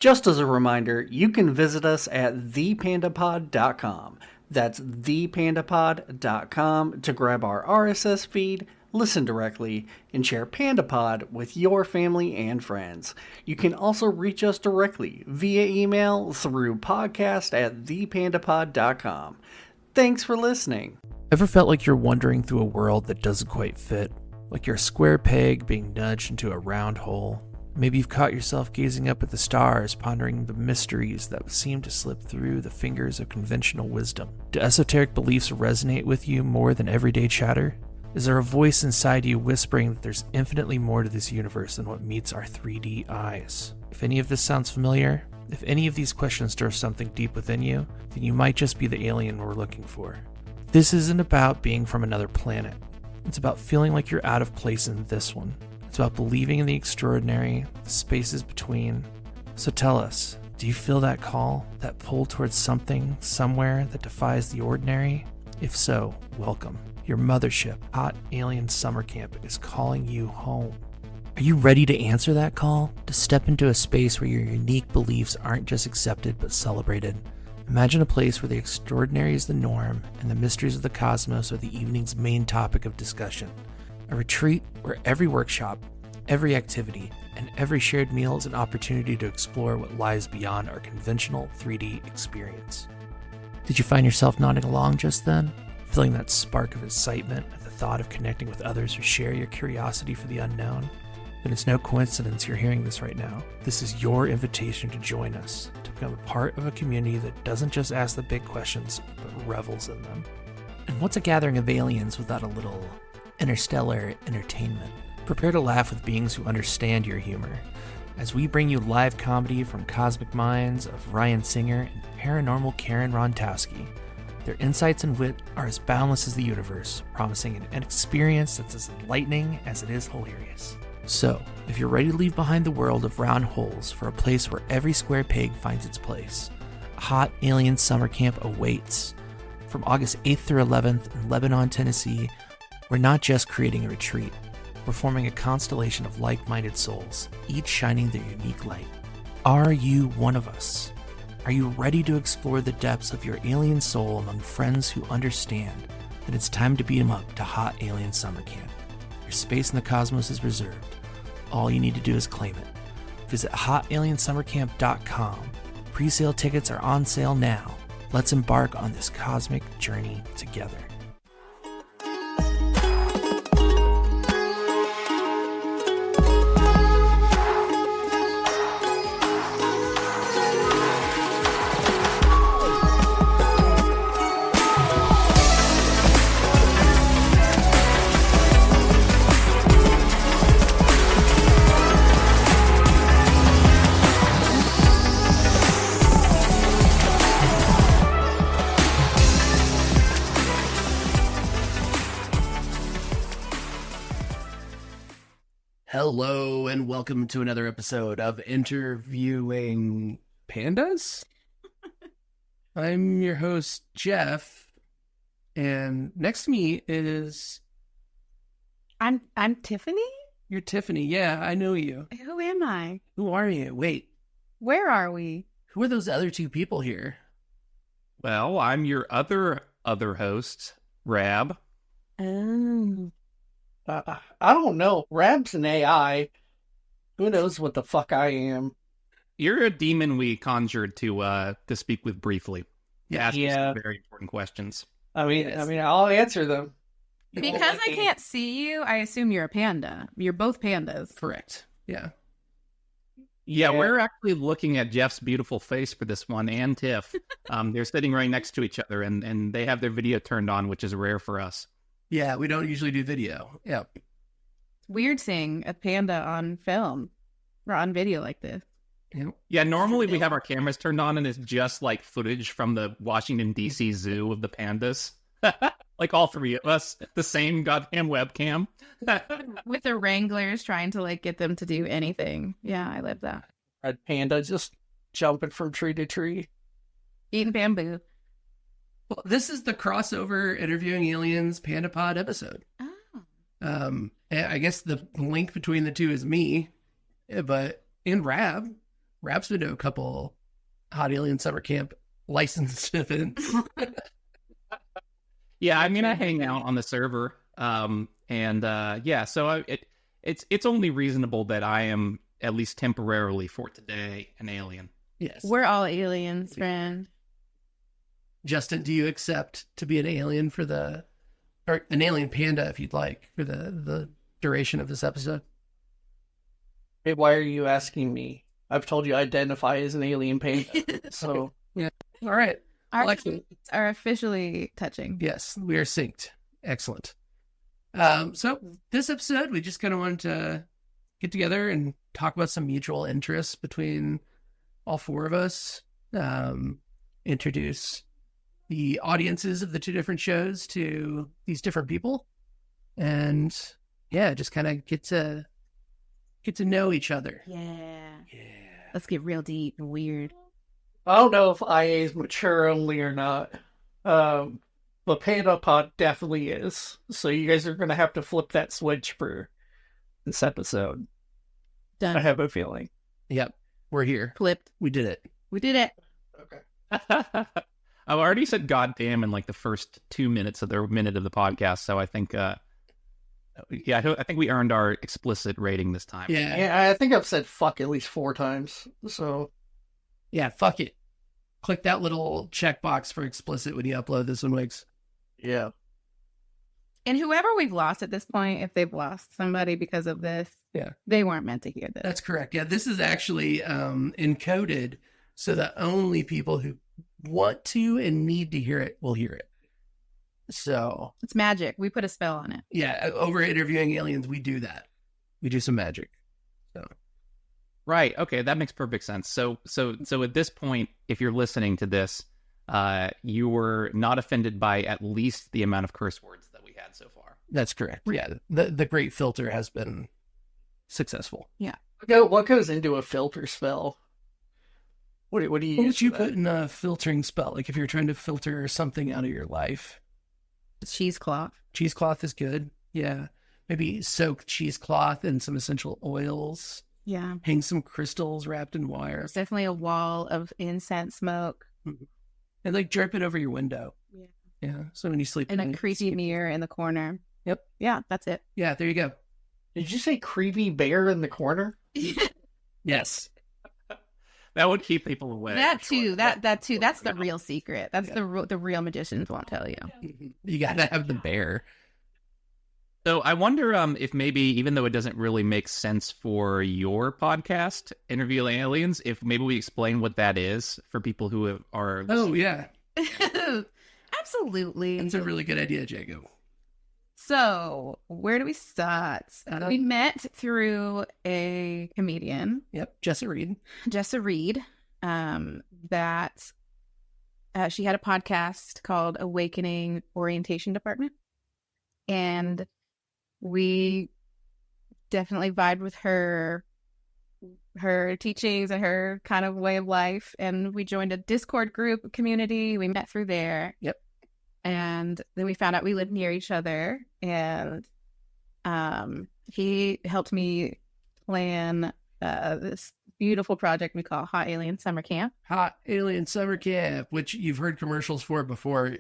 Just as a reminder, you can visit us at thepandapod.com. That's thepandapod.com to grab our RSS feed, listen directly, and share PandaPod with your family and friends. You can also reach us directly via email through podcast@thepandapod.com. Thanks for listening. Ever felt like you're wandering through a world that doesn't quite fit? Like you're a square peg being nudged into a round hole? Maybe you've caught yourself gazing up at the stars, pondering the mysteries that seem to slip through the fingers of conventional wisdom. Do esoteric beliefs resonate with you more than everyday chatter? Is there a voice inside you whispering that there's infinitely more to this universe than what meets our 3D eyes? If any of this sounds familiar, if any of these questions stir something deep within you, then you might just be the alien we're looking for. This isn't about being from another planet. It's about feeling like you're out of place in this one. It's about believing in the extraordinary, the spaces between. So tell us, do you feel that call, that pull towards something, somewhere that defies the ordinary? If so, welcome. Your mothership, Hot Alien Summer Camp, is calling you home. Are you ready to answer that call? To step into a space where your unique beliefs aren't just accepted but celebrated? Imagine a place where the extraordinary is the norm and the mysteries of the cosmos are the evening's main topic of discussion. A retreat where every workshop, every activity, and every shared meal is an opportunity to explore what lies beyond our conventional 3D experience. Did you find yourself nodding along just then? Feeling that spark of excitement at the thought of connecting with others who share your curiosity for the unknown? Then it's no coincidence you're hearing this right now. This is your invitation to join us, to become a part of a community that doesn't just ask the big questions, but revels in them. And what's a gathering of aliens without a little interstellar entertainment? Prepare to laugh with beings who understand your humor, as we bring you live comedy from cosmic minds of Ryan Singer and paranormal Karen Rontowski. Their insights and wit are as boundless as the universe, promising an experience that's as enlightening as it is hilarious. So, if you're ready to leave behind the world of round holes for a place where every square peg finds its place, a Hot Alien Summer Camp awaits. From August 8th through 11th in Lebanon, Tennessee, we're not just creating a retreat. We're forming a constellation of like-minded souls, each shining their unique light. Are you one of us? Are you ready to explore the depths of your alien soul among friends who understand that it's time to beat 'em up to Hot Alien Summer Camp? Your space in the cosmos is reserved. All you need to do is claim it. Visit hotaliensummercamp.com. Pre-sale tickets are on sale now. Let's embark on this cosmic journey together. Hello and welcome to another episode of Interviewing Pandas. I'm your host, Jeff, and next to me is... I'm Tiffany? You're Tiffany. Yeah, I know you. Who am I? Who are you? Wait, Where are we? who are those other two people here? Well, I'm your other host, Rab. Oh. I don't know. Rab's an AI. Who knows what the fuck I am? You're a demon we conjured to speak with briefly. Ask you some very important questions. I mean, I'll answer them. Because I can't see you, I assume you're a panda. You're both pandas. Correct. Yeah. Yeah, we're actually looking at Jeff's beautiful face for this one, and Tiff. They're sitting right next to each other, and they have their video turned on, which is rare for us. Yeah, we don't usually do video. Yeah. Weird seeing a panda on film or on video like this. Yeah, normally we have our cameras turned on, and it's just like footage from the Washington, D.C. Zoo of the pandas. Like all three of us, the same goddamn webcam. With the wranglers trying to like get them to do anything. Yeah, I love that. Red panda just jumping from tree to tree. Eating bamboo. Well, this is the crossover Interviewing Aliens PandaPod episode. Oh. I guess the link between the two is me, but in Rab. Rap's been to a couple Hot Alien Summer Camp licensed events. Yeah, I mean, I hang out on the server, so it's only reasonable that I am at least temporarily for today an alien. Yes. We're all aliens, friend. Justin, do you accept to be an alien or an alien panda if you'd like, for the duration of this episode? Hey, why are you asking me? I've told you I identify as an alien panda. So Yeah. All right. Our Excellent. feet are officially touching. Yes, we are synced. Excellent. So this episode, we just kind of wanted to get together and talk about some mutual interests between all four of us. Introduce the audiences of the two different shows to these different people, and just kind of get to know each other. Yeah. Let's get real deep and weird. I don't know if IA is mature only or not. But Panda Pod definitely is. So you guys are gonna have to flip that switch for this episode. Done. I have a feeling. Yep, we're here. Flipped. We did it. We did it. Okay. I've already said goddamn in like the first 2 minutes of the podcast, so I think I think we earned our explicit rating this time. Yeah. I think I've said fuck at least 4 times. So Fuck it. Click that little checkbox for explicit when you upload this one, Wiggs. yeah. And whoever we've lost at this point, if they've lost somebody because of this, they weren't meant to hear this. That's correct. Yeah, this is actually encoded so that only people who want to and need to hear it will hear it. So It's magic. We put a spell on it. yeah, over Interviewing Aliens, we do that. We do some magic. So Right. Okay, that makes perfect sense. So at this point, if you're listening to this, you were not offended by at least the amount of curse words that we had so far. that's correct. Yeah, the great filter has been successful. What goes into a filter spell? What do you What use? would you for put that? in a filtering spell? Like if you're trying to filter something out of your life. Cheesecloth. Cheesecloth is good. Yeah. Maybe soak cheesecloth in some essential oils. Yeah. Hang some crystals wrapped in wire. There's definitely a wall of incense smoke And like drip it over your window. Yeah. Yeah. So when you sleep. and at a night, creepy mirror in the corner. Yep. Yeah, that's it. Yeah, there you go. Did you say creepy bear in the corner? Yes. That would keep people away. That for sure. too. That too. That's the real secret. That's the real magicians won't tell you. You gotta have the bear. So I wonder if maybe, even though it doesn't really make sense for your podcast, Interviewing Aliens, if maybe we explain what that is for people who are... Oh yeah. Absolutely. That's a really good idea, Jacob. So, where do we start? We met through a comedian, Yep. Jessa Reed. Jessa Reed, that she had a podcast called Awakening Orientation Department. And we definitely vibed with her teachings and her kind of way of life. And we joined a Discord group community. We met through there. Yep. And then we found out we lived near each other. And he helped me plan this beautiful project we call Hot Alien Summer Camp. Hot Alien Summer Camp, which you've heard commercials for before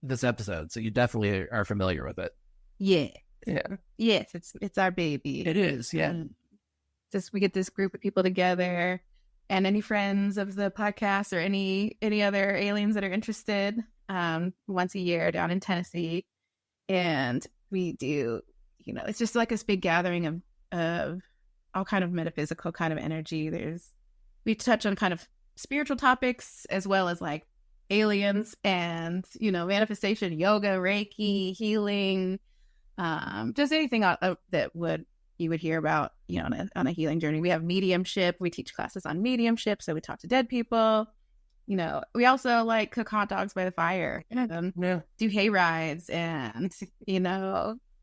this episode, so you definitely are familiar with it. Yeah. Yeah. Yes, it's our baby. It is, yeah. And we get this group of people together, and any friends of the podcast or any other aliens that are interested, once a year down in Tennessee. And we do, it's just like this big gathering of all kind of metaphysical kind of energy. We touch on kind of spiritual topics as well as like aliens and, manifestation, yoga, Reiki, healing, just anything that you would hear about, on a healing journey. We have mediumship. We teach classes on mediumship. So we talk to dead people. We also like cook hot dogs by the fire and do hay rides and,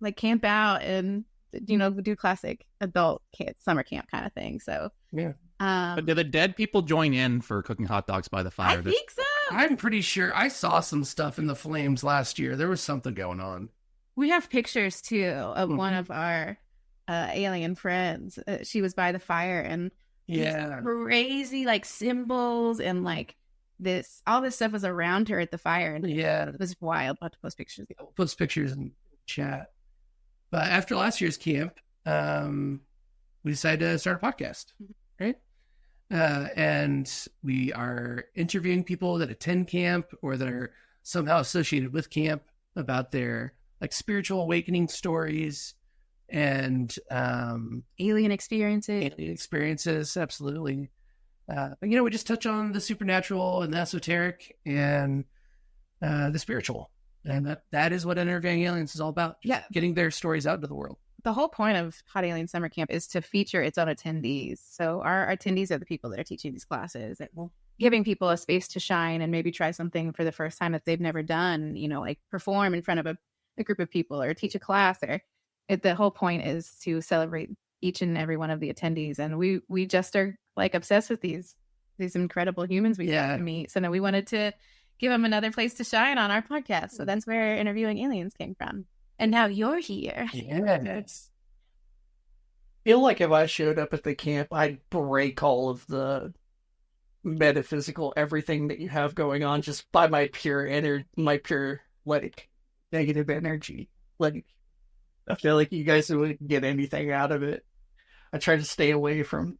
like camp out and, do classic adult summer camp kind of thing. So, Yeah. But do the dead people join in for cooking hot dogs by the fire? I think so. I'm pretty sure I saw some stuff in the flames last year. There was something going on. We have pictures too of one of our alien friends. She was by the fire, and Yeah. crazy like symbols and like all this stuff was around her at the fire, and Yeah. it was wild. I'll have to post pictures. We'll post pictures in chat. But after last year's camp, we decided to start a podcast, right? And we are interviewing people that attend camp or that are somehow associated with camp about their like spiritual awakening stories and Alien experiences. alien experiences. Absolutely. But, we just touch on the supernatural and the esoteric and the spiritual. And that is what Interviewing Aliens is all about. Yeah. Getting their stories out into the world. The whole point of Hot Alien Summer Camp is to feature its own attendees. So our attendees are the people that are teaching these classes, and giving people a space to shine and maybe try something for the first time that they've never done, like perform in front of a group of people or teach a class. The whole point is to celebrate each and every one of the attendees. And we just are like obsessed with these incredible humans we got to meet. So now we wanted to give them another place to shine on our podcast. So that's where Interviewing Aliens came from. And now you're here. Yes. I feel like if I showed up at the camp, I'd break all of the metaphysical everything that you have going on just by my pure like negative energy. Like, I feel like you guys wouldn't get anything out of it. I try to stay away from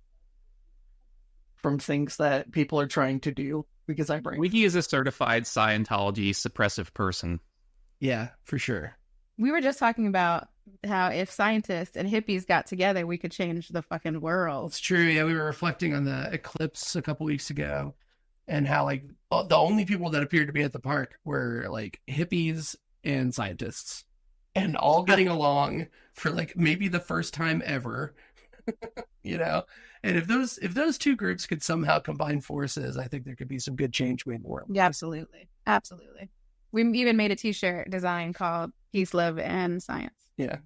things that people are trying to do because I bring. Wiki is a certified Scientology suppressive person. Yeah, for sure. We were just talking about how if scientists and hippies got together, we could change the fucking world. It's true. Yeah, we were reflecting on the eclipse a couple weeks ago and how like the only people that appeared to be at the park were like hippies and scientists and all getting along for like maybe the first time ever, And if those two groups could somehow combine forces, I think there could be some good change in the world. Yeah, absolutely. Absolutely. We even made a t-shirt design called Peace, Love, and Science. Yeah.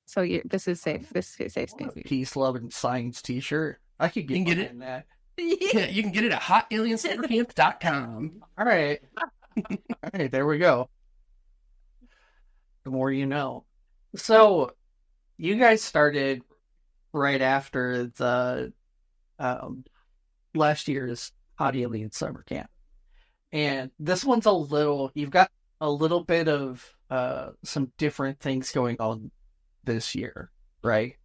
So this is safe. This is safe space. Peace, Love, and Science t-shirt. I could get, it. That. Yeah, you can get it at hotaliensummercamp.com. All right. All right, there we go. The more you know. So, you guys started right after the last year's Hot Alien Summer Camp. And this one's you've got a little bit of some different things going on this year, right?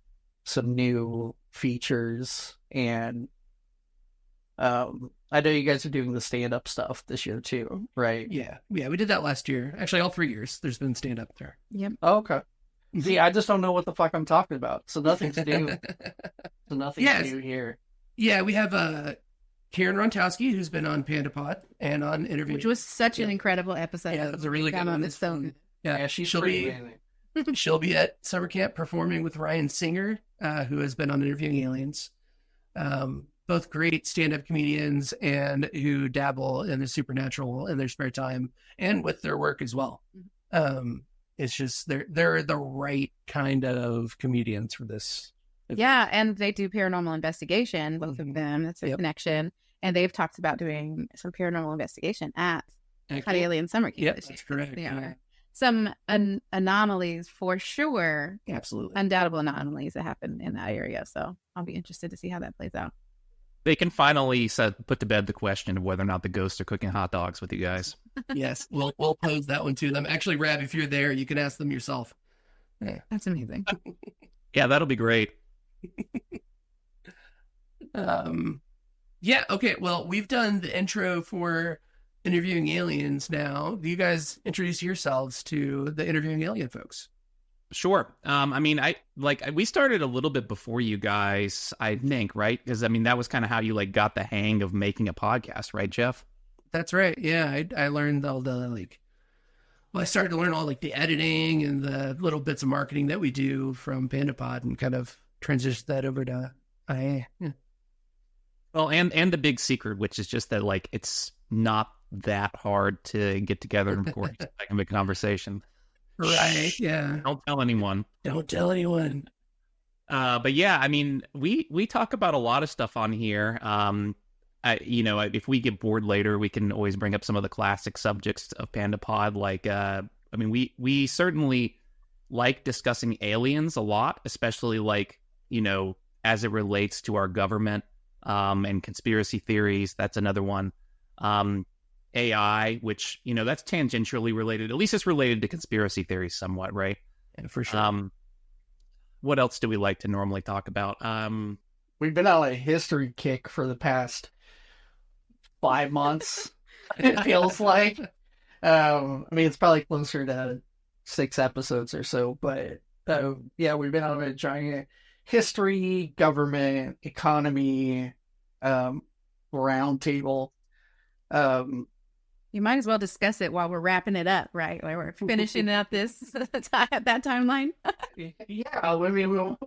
Some new features, and I know you guys are doing the stand-up stuff this year too, right? Yeah, we did that last year. Actually, all 3 years there's been stand-up there. Yep. Oh, okay. See, I just don't know what the fuck I'm talking about, so nothing's new. New here. Yeah, we have Karen Rontowski, who's been on PandaPod and on Interview. Which was such an incredible episode. Yeah, that was a really good one. It's so good. Yeah, she'll be at summer camp performing with Ryan Singer, who has been on Interviewing Aliens. Both great stand-up comedians and who dabble in the supernatural in their spare time and with their work as well. It's just they're the right kind of comedians for this. Yeah, and they do paranormal investigation, both of them. That's a connection. And they've talked about doing some paranormal investigation at Hot Alien Summer Camp. Yep, that's correct. Some anomalies for sure. Absolutely. Undoubtable anomalies that happen in that area. So I'll be interested to see how that plays out. They can finally put to bed the question of whether or not the ghosts are cooking hot dogs with you guys. Yes, we'll pose that one to them. Actually, Rab, if you're there, you can ask them yourself. Yeah. That's amazing. Yeah, that'll be great. Yeah, okay. Well, we've done the intro for Interviewing Aliens now. Do you guys introduce yourselves to the Interviewing Alien folks? Sure. We started a little bit before you guys, I think, right? Because, that was kind of how you, got the hang of making a podcast, right, Jeff? That's right. Yeah, I learned all the, I started to learn all, the editing and the little bits of marketing that we do from PandaPod and kind of transitioned that over to IA. Yeah. Well, and the big secret, which is just that, it's not that hard to get together and record a big conversation. Right, yeah. Don't tell anyone. Don't tell anyone. But yeah, we talk about a lot of stuff on here. If we get bored later, we can always bring up some of the classic subjects of PandaPod. We certainly like discussing aliens a lot, especially as it relates to our government and conspiracy theories. That's another one. AI, which, that's tangentially related. At least it's related to conspiracy theories somewhat, right? Yeah, for sure. What else do we like to normally talk about? We've been on a history kick for the past 5 months, it feels like. It's probably closer to 6 episodes or so, but yeah, we've been on a giant history, government, economy, roundtable. You might as well discuss it while we're wrapping it up, right? Like we're finishing up that timeline. Yeah,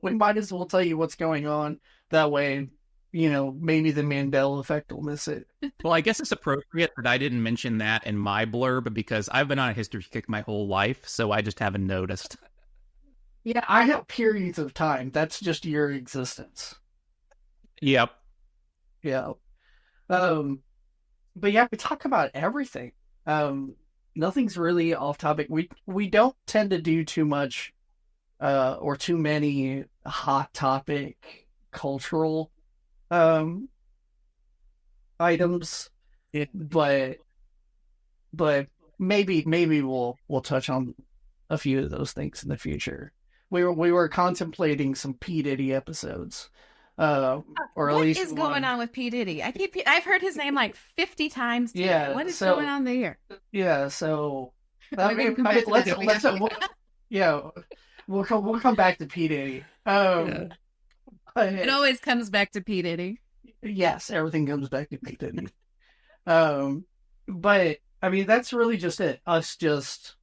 we might as well tell you what's going on. That way, maybe the Mandela effect will miss it. Well, I guess it's appropriate that I didn't mention that in my blurb because I've been on a history kick my whole life, so I just haven't noticed. Yeah, I have periods of time. That's just your existence. Yep. Yeah. But yeah, we talk about everything. Nothing's really off topic. We don't tend to do too much or too many hot topic cultural items. Yeah. But maybe we'll touch on a few of those things in the future. We were contemplating some P. Diddy episodes. Or at what least is going on with P. Diddy? I've heard his name like 50 times today. Yeah, What is so- going on there? Yeah, so Maybe we can come back to that. we'll come back to P. Diddy. Yeah. It always comes back to P. Diddy. Yes, everything comes back to P. Diddy. But that's really just it. Us just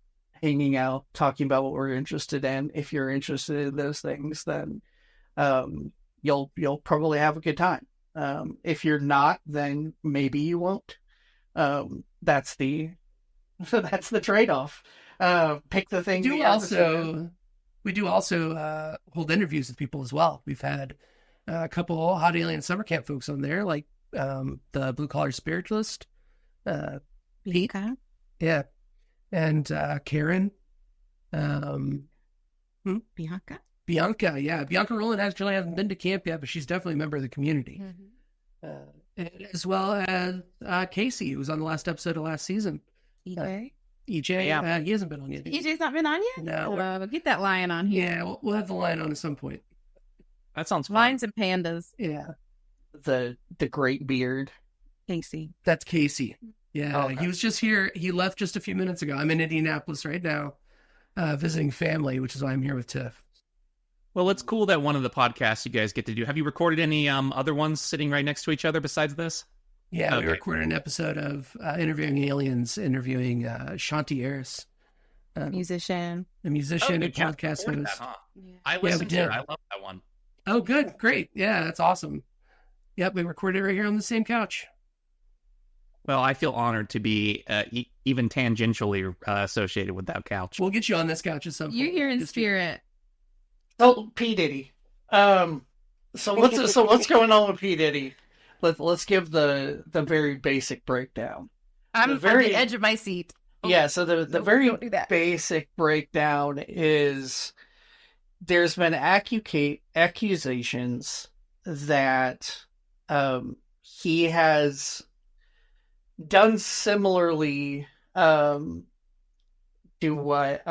hanging out, talking about what we're interested in. If you're interested in those things, then you'll probably have a good time. If you're not, then maybe you won't. That's the trade-off. Pick the thing. We do also hold interviews with people as well. We've had a couple Hot Alien Summer Camp folks on there, like the Blue Collar Spiritualist, Pete, yeah, and Karen, Bianca. Bianca, yeah. Bianca Rowland actually hasn't been to camp yet, but she's definitely a member of the community. As well as Casey, who was on the last episode of last season. EJ? EJ, Yeah. he hasn't been on yet. EJ's not been on yet? No. Get that lion on here. Yeah, we'll have the lion on at some point. That sounds fun. Lions and pandas. Yeah, The great beard. Casey. that's Casey. Yeah, Okay. he was just here. He left just a few minutes ago. I'm in Indianapolis right now, visiting family, which is why I'm here with Tiff. Well, it's cool that one of the podcasts you guys get to do. Have you recorded any other ones sitting right next to each other besides this? Yeah, Okay. we recorded an episode of interviewing aliens, interviewing Shanti Harris, Musician. a musician Oh, and you podcast recorded host. that, huh? Yeah. I we listened to did. it. I love that one. Oh, good. Great. Yeah, that's awesome. Yep, we recorded it right here on the same couch. Well, I feel honored to be even tangentially associated with that couch. We'll get you on this couch at some point. You're here in Just- spirit. Oh, P. Diddy. So what's going on with P. Diddy? Let's give the very basic breakdown. I'm The on very- the edge of my seat. Yeah, so the Nope, very don't do that. basic breakdown is there's been accusations that he has done similarly to what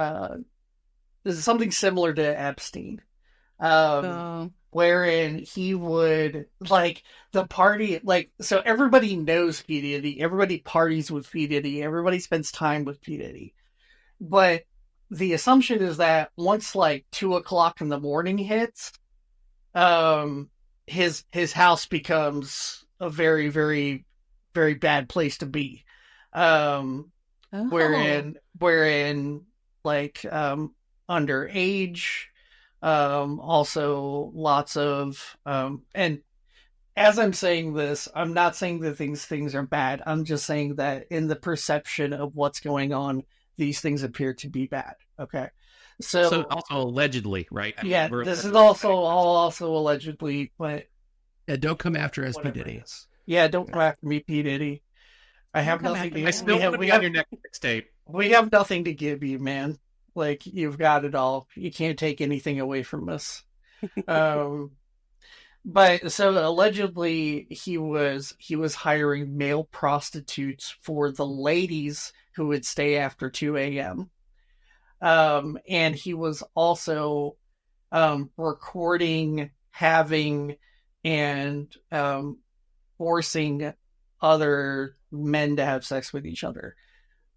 this is something similar to Epstein. So, Wherein he would the party, so everybody knows P. Diddy, everybody parties with P. Diddy, everybody spends time with P. Diddy. But the assumption is that once 2:00 in the morning hits, his house becomes a very, very, very bad place to be. Wherein underage, also lots of and as I'm saying this, I'm not saying that these things are bad. I'm just saying that in the perception of what's going on, these things appear to be bad. Okay. So also allegedly, right? Yeah, We're- this is also allegedly, but Yeah, don't come after us, P. whatever Diddy. it is. Yeah, don't come after me, P. Diddy. I have Don't come nothing after to me. I still want to be on your next mixtape. we have nothing to give you, man. You've got it all. You can't take anything away from us. But so allegedly he was hiring male prostitutes for the ladies who would stay after 2 a.m. And he was also recording, having, and forcing other men to have sex with each other.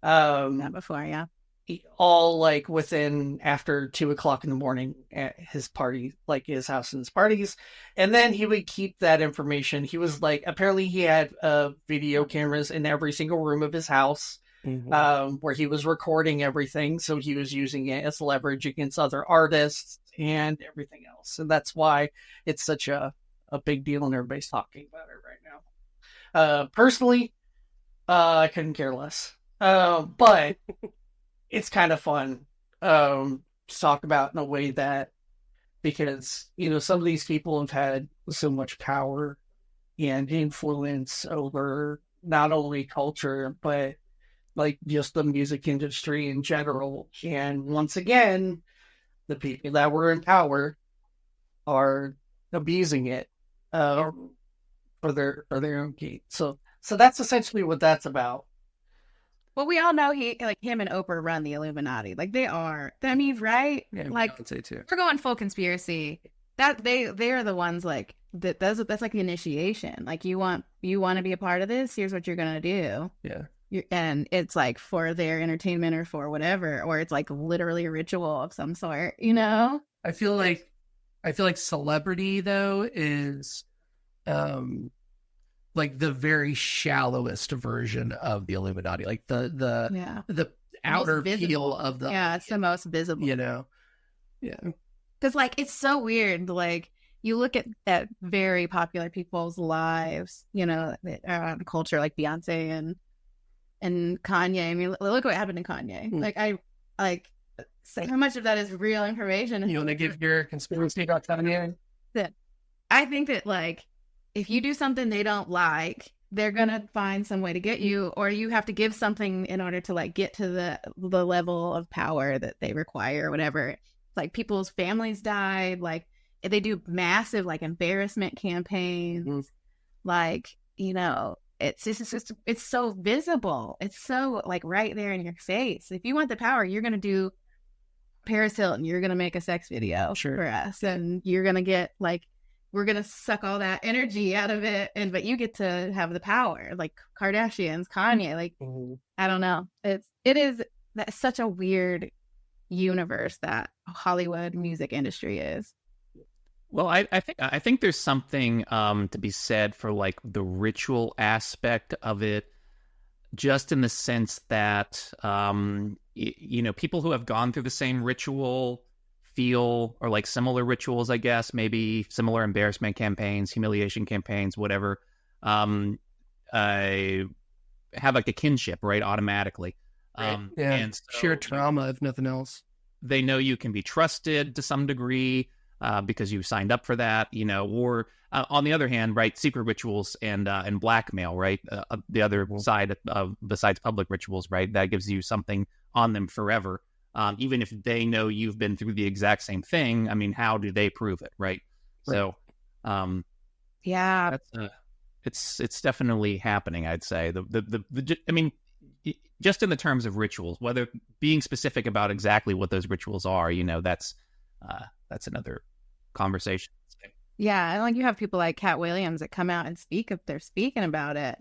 That before, yeah. All like within after 2 o'clock in the morning at his party, like his house and his parties. And then he would keep that information. He was like, apparently he had video cameras in every single room of his house, where he was recording everything. So he was using it as leverage against other artists and everything else. And that's why it's such a big deal and everybody's talking about it right now. Personally, I couldn't care less. But it's kind of fun to talk about in a way that, because, some of these people have had so much power and influence over not only culture, but like just the music industry in general. And once again, the people that were in power are abusing it for their own gain. So that's essentially what that's about. Well, we all know him and Oprah run the Illuminati. Like they are. I mean, right? Yeah, like Beyonce too. We're going full conspiracy. That they are the ones like that. That's like the initiation. Like you want to be a part of this. Here's what you're gonna do. Yeah. And it's like for their entertainment or for whatever, or it's like literally a ritual of some sort. I feel like celebrity though is like the very shallowest version of the Illuminati, like the outer peel of the it's the most visible. Yeah, because like it's so weird. Like you look at very popular people's lives, culture, like Beyonce and Kanye. I mean, look what happened to Kanye. How much of that is real information? You want to give your conspiracy about Kanye? That I think that like, if you do something they don't like, they're gonna find some way to get you, or you have to give something in order to like get to the level of power that they require, or whatever. Like people's families died. Like they do massive like embarrassment campaigns. Like it's just it's so visible. It's so like right there in your face. If you want the power, you're gonna do Paris Hilton. You're gonna make a sex video for us, and you're gonna get like. We're going to suck all that energy out of it. But you get to have the power, like Kardashians, Kanye, like, I don't know. That's such a weird universe that Hollywood music industry is. Well, I think there's something to be said for like the ritual aspect of it, just in the sense that, people who have gone through the same ritual feel, or like similar rituals, I guess, maybe similar embarrassment campaigns, humiliation campaigns, whatever, have like a kinship, right? Automatically. And so, sheer trauma, if nothing else. They know you can be trusted to some degree because you signed up for that, or on the other hand, right, secret rituals and blackmail, right? The other side of besides public rituals, right? That gives you something on them forever. Even if they know you've been through the exact same thing, I mean, how do they prove it, right? So, it's definitely happening. I'd say I mean, just in the terms of rituals, whether being specific about exactly what those rituals are, that's another conversation. Yeah, and like you have people like Cat Williams that come out and speak if they're speaking about it,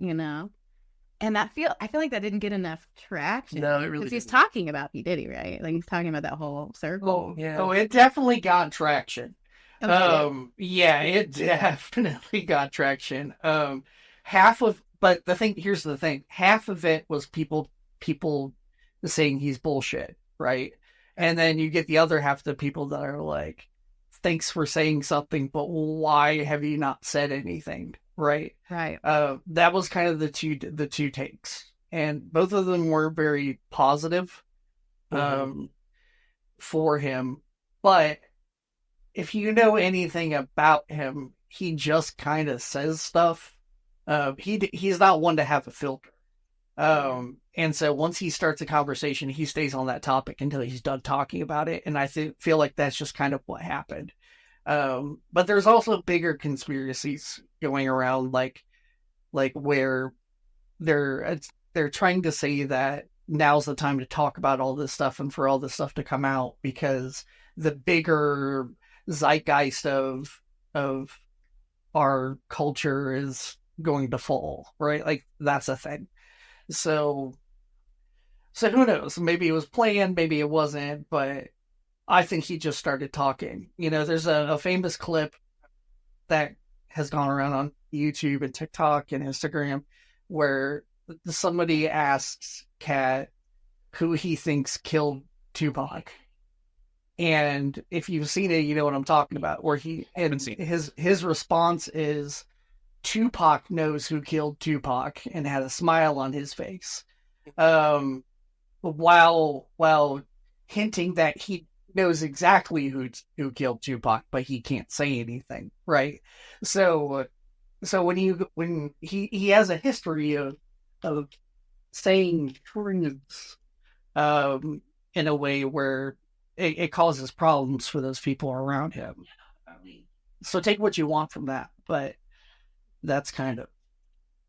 And I feel like that didn't get enough traction. No, it really because he's talking about P. Diddy, right? Like he's talking about that whole circle. Oh, it definitely got traction. Okay. Yeah, it definitely got traction. But here's the thing: half of it was people saying he's bullshit, right? And then you get the other half of the people that are like, "Thanks for saying something, but why have you not said anything?" Right. That was kind of the two takes, and both of them were very positive for him. But if you know anything about him, he just kind of says stuff. He's not one to have a filter. And so once he starts a conversation, he stays on that topic until he's done talking about it. And I feel like that's just kind of what happened. But there's also bigger conspiracies going around, like where they're trying to say that now's the time to talk about all this stuff and for all this stuff to come out because the bigger zeitgeist of our culture is going to fall, right? Like that's a thing. So who knows? Maybe it was planned, maybe it wasn't, but I think he just started talking. There's a famous clip that has gone around on YouTube and TikTok and Instagram where somebody asks Cat who he thinks killed Tupac. And if you've seen it, you know what I'm talking about. Where his response is Tupac knows who killed Tupac and had a smile on his face. While hinting that he knows exactly who killed Tupac, but he can't say anything, right? So when he has a history of saying truths in a way where it causes problems for those people around him. So take what you want from that, but that's kind of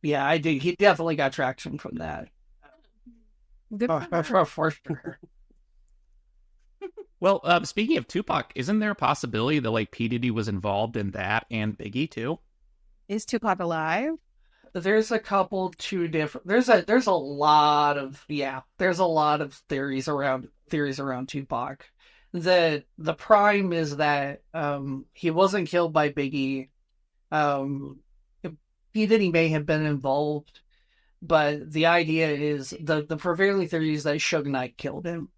I do. He definitely got traction from that. For sure. Well, speaking of Tupac, isn't there a possibility that like P. Diddy was involved in that and Biggie too? Is Tupac alive? There's a couple two different. There's a lot of theories around Tupac. The prime is that he wasn't killed by Biggie. P. Diddy may have been involved, but the idea is the prevailing theory is that Suge Knight killed him.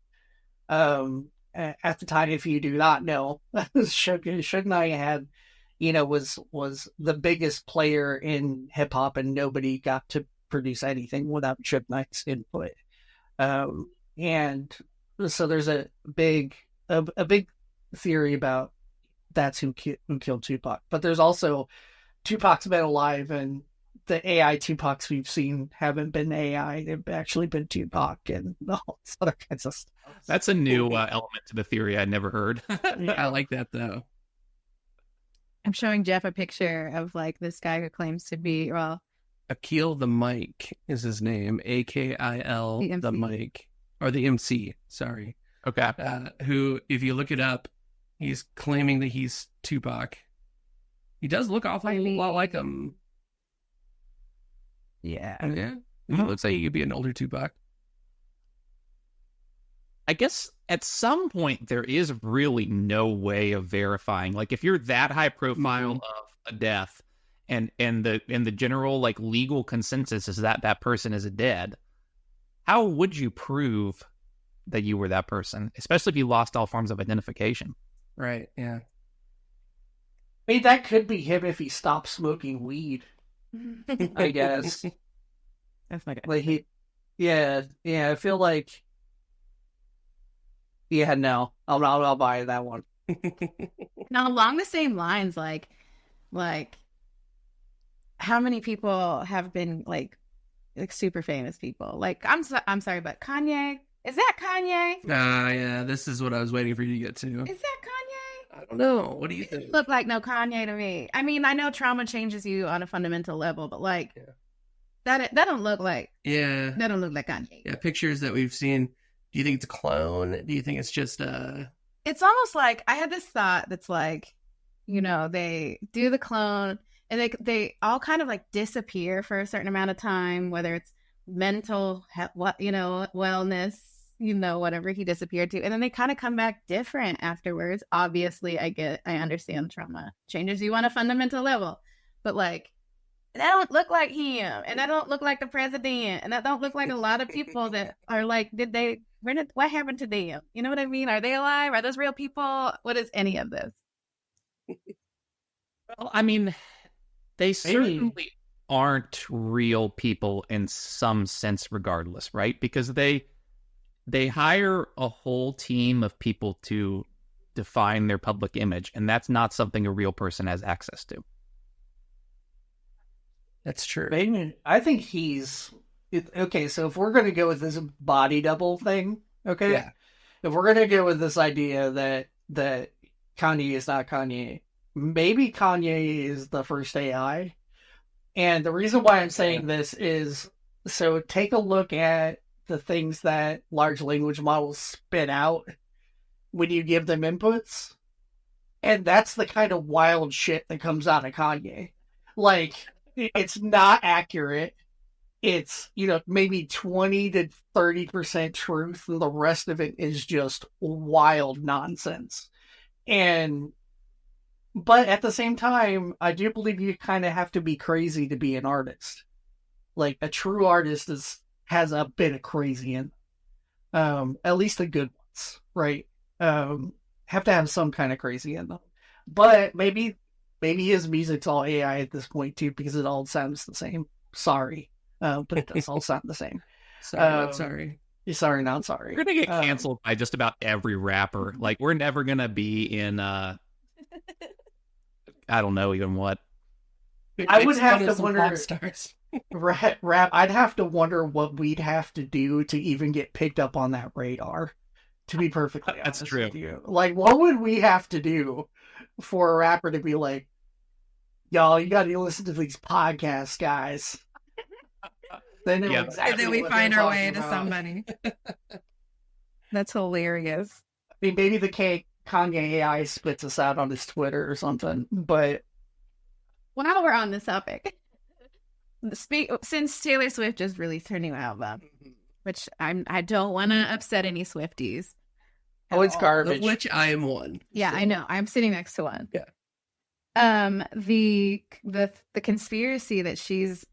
At the time, if you do not know, Suge Knight had, was the biggest player in hip hop, and nobody got to produce anything without Suge Knight's input. And so there's a big theory about that's who killed Tupac. But there's also Tupac's been alive, and the AI Tupacs we've seen haven't been AI. They've actually been Tupac and all this other kinds of stuff. That's a new element to the theory I'd never heard. I like that, though. I'm showing Jeff a picture of like this guy who claims to be, well, Akil the Mike is his name. AKIL the Mike. Or the MC, sorry. Okay. Who, if you look it up, he's claiming that he's Tupac. He does look awful a lot like him. Yeah. Yeah. He looks like he could be an older Tupac. I guess at some point there is really no way of verifying. Like if you're that high profile of a death and the general like legal consensus is that person is dead, how would you prove that you were that person? Especially if you lost all forms of identification. Right, yeah. I mean, that could be him if he stopped smoking weed, I guess. That's my guy. Like I feel like, no, I'll buy that one. Now, along the same lines, like, how many people have been like super famous people? Like, I'm sorry, but Kanye, is that Kanye? Yeah, this is what I was waiting for you to get to. Is that Kanye? I don't know. What do you think? Look like no Kanye to me. I mean, I know trauma changes you on a fundamental level, but like, that don't look like. Yeah. That don't look like Kanye. Yeah, pictures that we've seen. Do you think it's a clone? Do you think it's just It's almost like I had this thought that's like, they do the clone and they all kind of like disappear for a certain amount of time, whether it's mental, wellness, whatever he disappeared to, and then they kind of come back different afterwards. Obviously, I understand trauma changes you on a fundamental level, but like, that don't look like him, and that don't look like the president, and that don't look like a lot of people that are like, what happened to them? You know what I mean? Are they alive? Are those real people? What is any of this? Well, I mean, they certainly aren't real people in some sense regardless, right? Because they hire a whole team of people to define their public image, and that's not something a real person has access to. That's true. I think okay, so if we're going to go with this body double thing, okay? Yeah. If we're going to go with this idea that Kanye is not Kanye, maybe Kanye is the first AI. And the reason why I'm saying this is, so take a look at the things that large language models spit out when you give them inputs. And that's the kind of wild shit that comes out of Kanye. Like, it's not accurate. It's, maybe 20 to 30% truth, and the rest of it is just wild nonsense. But at the same time, I do believe you kind of have to be crazy to be an artist. Like, a true artist has a bit of crazy in at least the good ones, right? Have to have some kind of crazy in them. But maybe his music's all AI at this point too, because it all sounds the same. Sorry, but it does all sound the same. Sorry, not sorry. You're sorry, not sorry. We're gonna get canceled by just about every rapper. Like, we're never gonna be in I don't know even what. I would have to wonder. Pop stars. Rap. I'd have to wonder what we'd have to do to even get picked up on that radar. To be perfectly honest, That's true. with you, like, what would we have to do for a rapper to be like, y'all, you got to listen to these podcasts, guys? Then Yeah. exactly And then we what find they're our way talking to about. somebody. That's hilarious. I mean, maybe the Kanye AI spits us out on his Twitter or something, but While we're on this topic, since Taylor Swift just released her new album, which I don't want to upset any Swifties. oh, it's Of garbage. which I am one. Yeah, I know. I'm sitting next to one. Yeah. The conspiracy that she's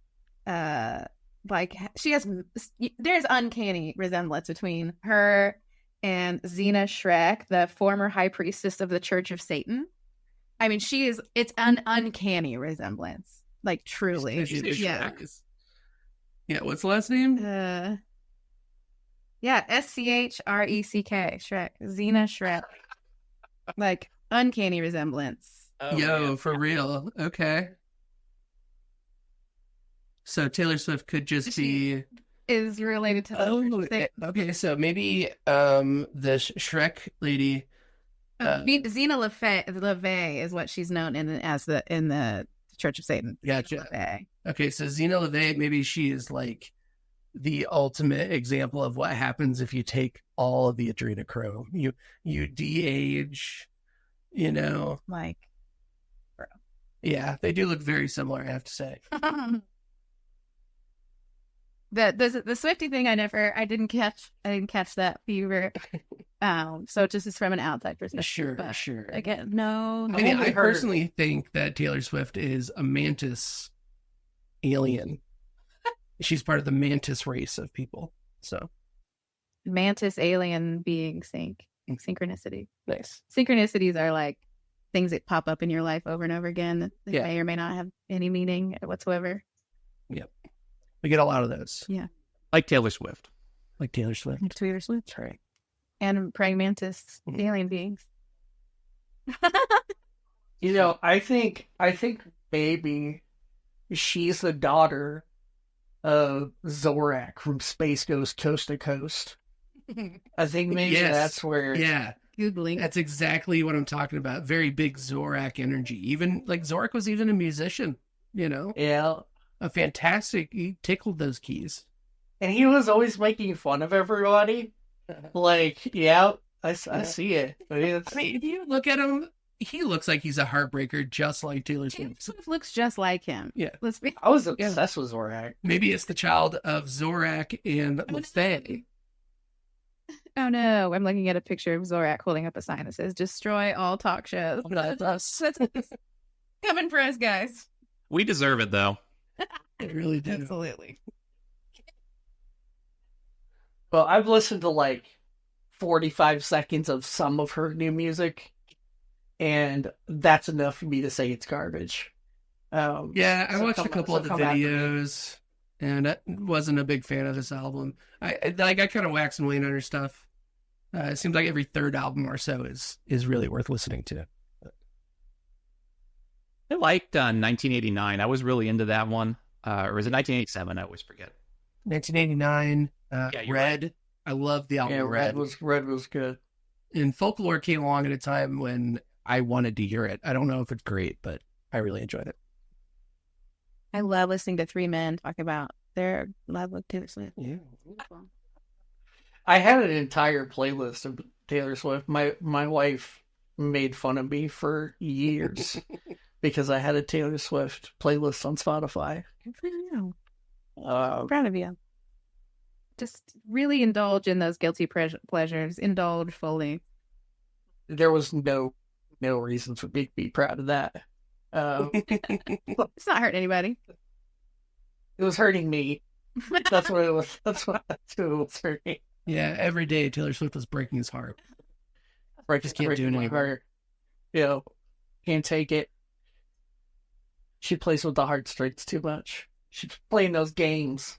there's uncanny resemblance between her and Xena Shrek, the former high priestess of the Church of Satan. I mean, it's an uncanny resemblance. Like, truly. Yeah. Yeah, what's the last name? Yeah, Schreck. Shrek. Xena Shrek. Like, uncanny resemblance. Yo, for real. Okay. So Taylor Swift could just be... Is related to the okay, so maybe the Shrek lady... Xena LaVey is what she's known in the Church of Satan. Gotcha. LaVey. Okay, so Xena LaVey, maybe she is like the ultimate example of what happens if you take all of the adrenochrome. You de-age, Like, Yeah, they do look very similar, I have to say. the Swiftie thing, I didn't catch that fever. So just is from an outside perspective. Sure. Again, no. I mean, I heard- personally think that Taylor Swift is a mantis alien. She's part of the mantis race of people. So Mantis alien being synchronicity. nice. Synchronicities are like things that pop up in your life over and over again that Yeah. may or may not have any meaning whatsoever. We get a lot of those. Like Taylor Swift. Like Taylor Swift. Tweeter Swift. That's right. And praying mantis Mhm. alien beings. I think maybe she's the daughter of Zorak from Space Ghost Coast to Coast. I think maybe Yes. that's where. Yeah, Googling. that's exactly what I'm talking about. Very big Zorak energy. Even like Zorak was even a musician, Yeah. a fantastic, he tickled those keys. And he was always making fun of everybody. Like, yeah, I see it. I mean, I mean, if you look at him, he looks like he's a heartbreaker, just like Taylor Taylor Swift. Swift looks just like him. Yeah. Let's be I was obsessed with Zorak. Maybe it's the child of Zorak and LaFay. Oh no, I'm looking at a picture of Zorak holding up a sign that says "Destroy all talk shows." That's us. That's coming for us, guys. We deserve it, though. It really did. Absolutely. Well, I've listened to like 45 seconds of some of her new music, and that's enough for me to say it's garbage. Yeah, I So watched a come- couple so of the come after me. videos, and I wasn't a big fan of this album. I kind of wax and wane on her stuff. It seems like every third album or so is really worth listening to. I liked 1989. I was really into that one. Or was it 1987? I always forget. 1989, Yeah, you're Red. I love the album Yeah, Red. Red was good. And Folklore came along at a time when I wanted to hear it. I don't know if it's great, but I really enjoyed it. I love listening to three men talk about their love of Taylor Swift. Yeah. I had an entire playlist of Taylor Swift. My wife made fun of me for years because I had a Taylor Swift playlist on Spotify. Good for you. Uh, I'm proud of you. Just really indulge in those guilty pleasures. Indulge fully. there was no reason for me to be proud of that. It's not hurting anybody. It was hurting me. That's what it was. That's what it was hurting. Yeah, every day Taylor Swift was breaking his heart. Right, Just can't do it breaking my anymore. heart. You know, can't take it. She plays with the heartstrings too much. She's playing those games.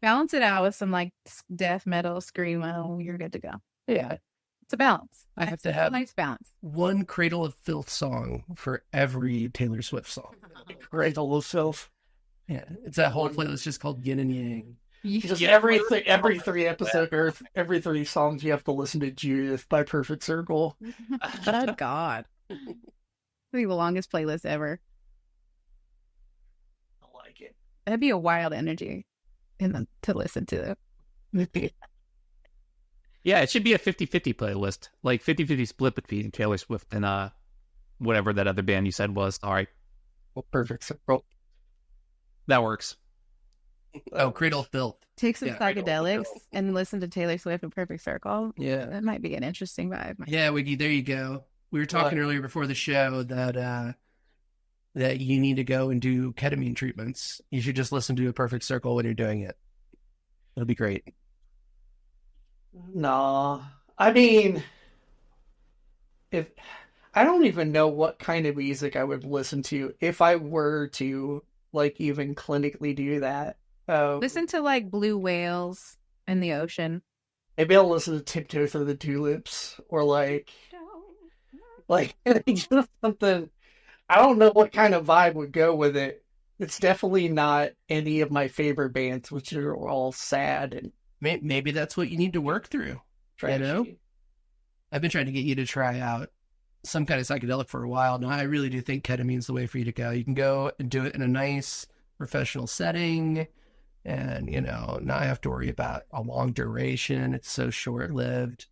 Balance it out with some like death metal, screamo. You're good to go. Yeah, It's a balance. I have It's to a have nice balance. one Cradle of Filth song for every Taylor Swift song. Great old self. Yeah, it's that whole playlist just called Yin and Yang. Just every 3 episodes or every 3 songs, you have to listen to Judith by Perfect Circle. Oh God. I think the longest playlist ever. I like it. That'd be a wild energy to listen to. Yeah, it should be a 50-50 playlist. Like 50-50 split between Taylor Swift and whatever that other band you said was. All right, Well, Perfect Circle. that works. Oh, Cradle of Filth. Take some Yeah. psychedelics and listen to Taylor Swift and Perfect Circle. Yeah. That might be an interesting vibe. Yeah, Wiggy, there you go. We were talking earlier before the show that that you need to go and do ketamine treatments. You should just listen to A Perfect Circle when you're doing it. It'll be great. Nah. I mean, if I don't even know what kind of music I would listen to if I were to like even clinically do that. Listen to like blue whales in the ocean. Maybe I'll listen to Tiptoe Through the Tulips or like just something. I don't know what kind of vibe would go with it. It's definitely not any of my favorite bands, which are all sad and Maybe that's what you need to work through. trashy. You know? I've been trying to get you to try out some kind of psychedelic for a while. Now, I really do think ketamine's the way for you to go. You can go and do it in a nice professional setting and, not have to worry about a long duration. It's so short-lived.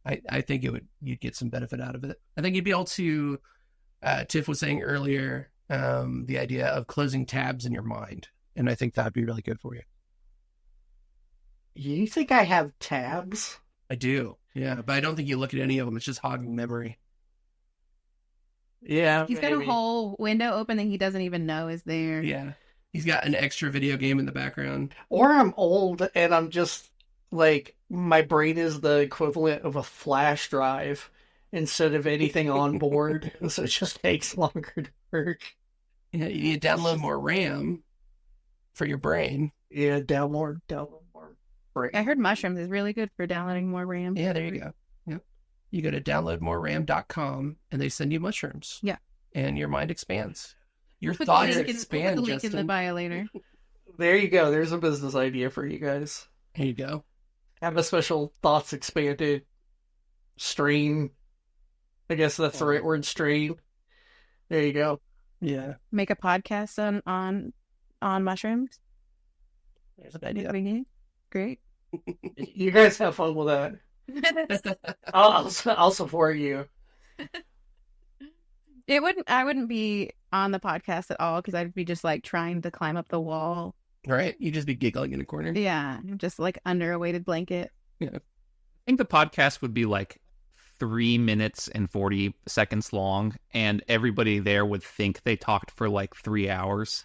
I think you'd get some benefit out of it. I think you'd be able to, Tiff was saying earlier, the idea of closing tabs in your mind. And I think that'd be really good for you. You think I have tabs? I do. Yeah, but I don't think you look at any of them. It's just hogging memory. Yeah, He's got a maybe. whole window open that he doesn't even know is there. Yeah. He's got an extra video game in the background. Or I'm old and I'm just like my brain is the equivalent of a flash drive instead of anything on board, so it just takes longer to work. Yeah, you need to download more RAM for your brain. Yeah, download more. Brain. I heard mushrooms is really good for downloading more RAM. Yeah, there you go. Yep. You go to downloadmoreram.com and they send you mushrooms. Yeah. And your mind expands. Your Put the thoughts link expand, in the Justin. bio later. There you go. There's a business idea for you guys. There you go. Have a special thoughts expanded stream. I guess that's the right word, stream. There you go. Yeah. Make a podcast on mushrooms. There's an idea. Great. You guys have fun with that. I'll support you. I wouldn't be on the podcast at all because I'd be just like trying to climb up the wall. Right? You just be giggling in a corner. Yeah, just like under a weighted blanket. I think the podcast would be like 3 minutes and 40 seconds long, and everybody there would think they talked for like 3 hours.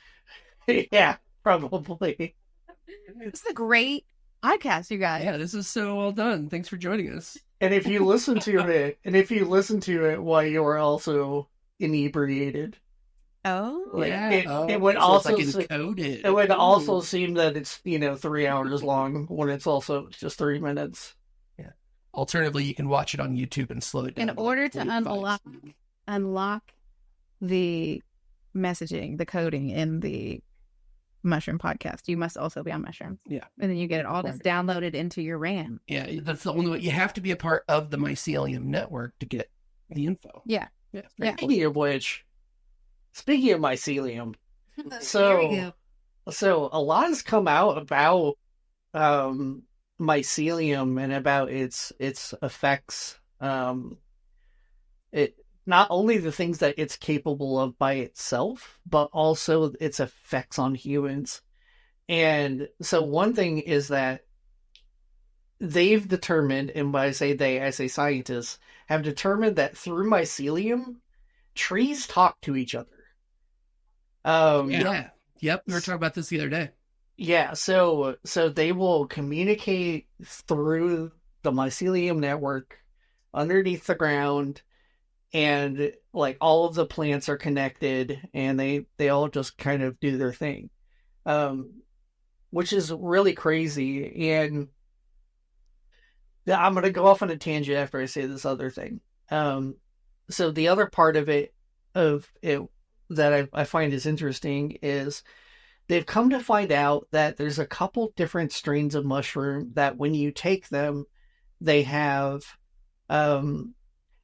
Yeah. Probably. It's a great podcast, you guys. Yeah, this is so well done. Thanks for joining us. And if you listen to it while you're also inebriated, Oh, like, yeah. it would so also it's like encoded. it would also seem that it's 3 hours long when it's also just 3 minutes. Yeah. Alternatively, you can watch it on YouTube and slow it down. In order to Like 5 unlock the messaging, the coding in the mushroom podcast, you must also be on mushrooms. Yeah. And then you get it all just downloaded into your RAM. Yeah, that's the only way. You have to be a part of the mycelium network to get the info. Yeah. Yeah. Yeah. Speaking of which, speaking of mycelium, Here we go. so a lot has come out about mycelium and about its effects. It not only the things that it's capable of by itself, but also its effects on humans. And so one thing is that they've determined, and when I say they, I say scientists, have determined that through mycelium, trees talk to each other. Yeah. Yep. We were talking about this the other day. Yeah, so they will communicate through the mycelium network underneath the ground, and like all of the plants are connected, and they all just kind of do their thing, which is really crazy. And I'm gonna go off on a tangent after I say this other thing. So the other part of it that I find is interesting is they've come to find out that there's a couple different strains of mushroom that when you take them, they have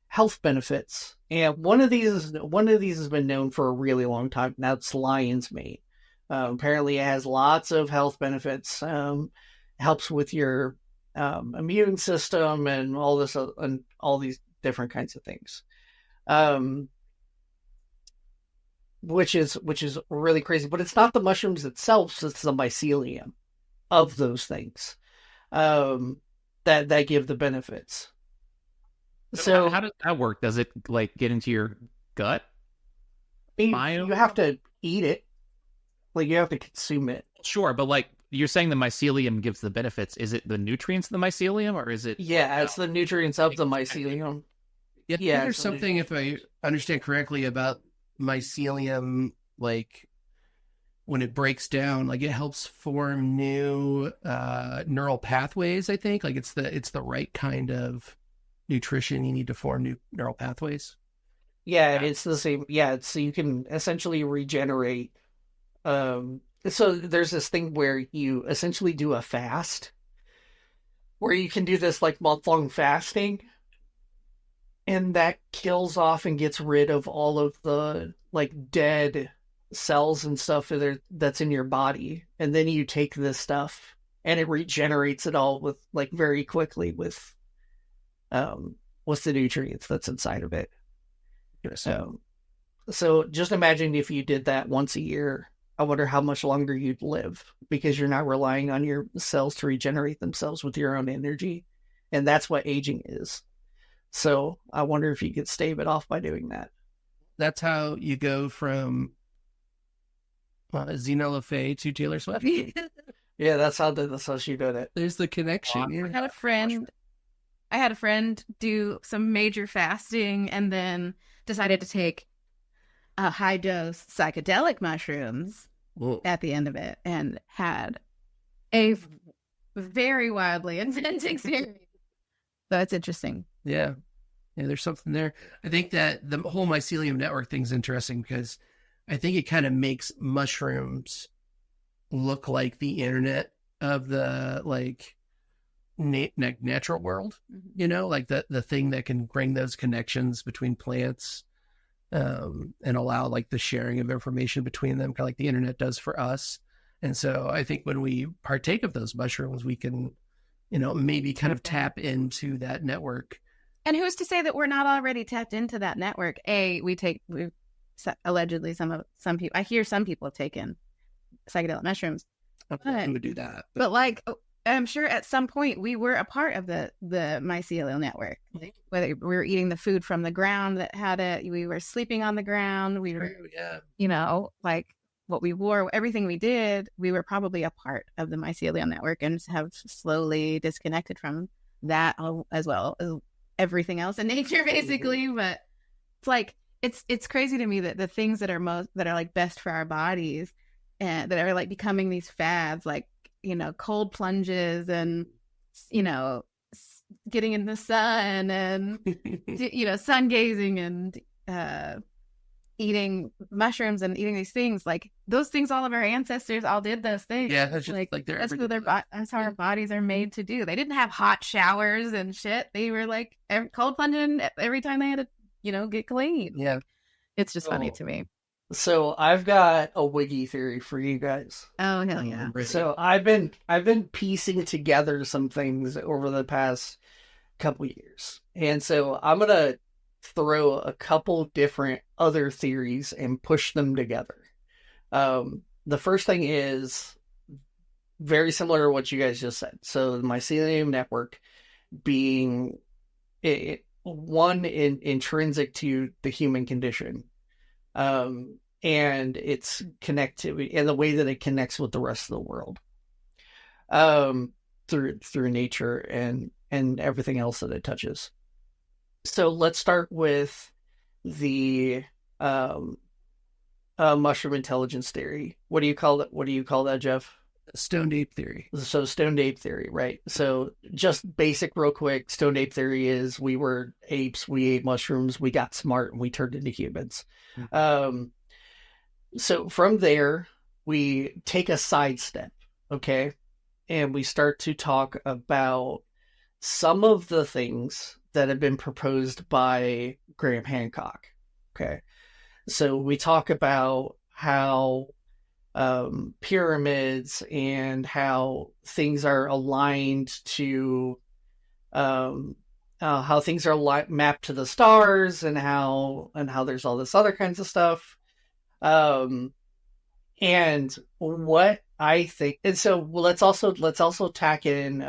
health benefits. And one of these has been known for a really long time. Now it's lion's mane. Apparently, it has lots of health benefits. Helps with your immune system and all this and all these different kinds of things. Which is really crazy, but it's not the mushrooms itself; it's the mycelium of those things that give the benefits. So how does that work? Does it like get into your gut? you Bio? have to eat it, like you have to consume it. Sure, but like you're saying the mycelium gives the benefits. Is it the nutrients of the mycelium, or is it? Yeah, it's the nutrients of the mycelium. Yeah, Yeah, there's something, if I understand correctly, about mycelium, like when it breaks down, like it helps form new neural pathways. I think like it's the right kind of nutrition you need to form new neural pathways. Yeah, it's the same. Yeah, it's, so you can essentially regenerate. So there's this thing where you essentially do a fast, where you can do this like month-long fasting, and that kills off and gets rid of all of the like dead cells and stuff that's in your body, and then you take this stuff and it regenerates it all with like very quickly with the nutrients that's inside of it. So just imagine if you did that once a year. I wonder how much longer you'd live, because you're not relying on your cells to regenerate themselves with your own energy, and that's what aging is. So I wonder if you could stave it off by doing that. That's how you go from Zena LaFay to Taylor Swift. Yeah, that's how she did it. There's the connection. Yeah. I had a friend do some major fasting and then decided to take a high dose psychedelic mushrooms at the end of it, and had a very wildly intense experience. So it's interesting. Yeah, there's something there. I think that the whole mycelium network thing's interesting because I think it kind of makes mushrooms look like the internet of the like natural world, you know, like the thing that can bring those connections between plants and allow like the sharing of information between them, kind of like the internet does for us. And so I think when we partake of those mushrooms, we can, you know, maybe kind of tap into that network. And who's to say that we're not already tapped into that network? We allegedly some people, I hear some people have taken psychedelic mushrooms. Who would do that? But like, I'm sure at some point we were a part of the mycelial network. Whether we were eating the food from the ground that had it, we were sleeping on the ground, we were, you know, like what we wore, everything we did, we were probably a part of the mycelial network and have slowly disconnected from that as well as everything else in nature, basically. But it's like, it's crazy to me that the things that are like best for our bodies and that are like becoming these fads, like, you know, cold plunges and, you know, getting in the sun and, you know, sun gazing and eating mushrooms and eating these things, like those things, all of our ancestors all did those things. Yeah, that's just like that's how our bodies are made to do. They didn't have hot showers and shit. They were like cold plunging every time they had to get clean. Yeah. It's just funny Oh. to me. So I've got a wiggy theory for you guys. Oh, hell yeah. So I've been piecing together some things over the past couple years. And so I'm going to throw a couple different other theories and push them together. The first thing is very similar to what you guys just said. So the mycelium network being intrinsic to the human condition. And its connectivity and the way that it connects with the rest of the world. Through nature and everything else that it touches. So let's start with the mushroom intelligence theory. What do you call that? What do you call that, Jeff? Stoned ape theory. So stoned ape theory, right? So just basic, real quick. Stoned ape theory is we were apes, we ate mushrooms, we got smart, and we turned into humans. So from there, we take a sidestep, okay? And we start to talk about some of the things that have been proposed by Graham Hancock, okay? So we talk about how pyramids and how things are aligned to how things are mapped to the stars and how there's all this other kinds of stuff. And what I think, and so let's also tack in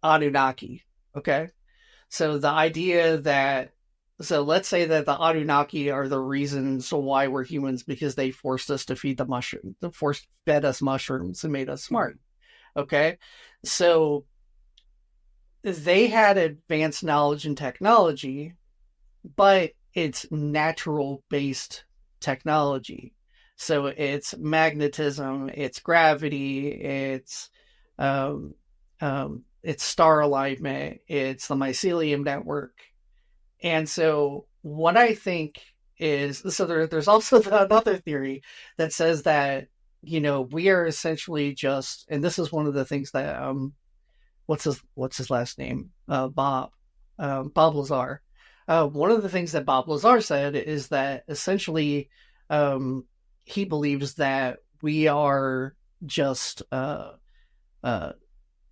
Anunnaki. Okay, so the idea that, so let's say that the Anunnaki are the reasons why we're humans because they forced us to feed the mushroom, fed us mushrooms and made us smart. Okay, so they had advanced knowledge and technology, but it's natural based technology. So it's magnetism, it's gravity, it's star alignment, it's the mycelium network. And so what I think is, so there's also another theory that says that, we are essentially just, and this is one of the things that, what's his last name? Bob Lazar. One of the things that Bob Lazar said is that essentially, he believes that we are just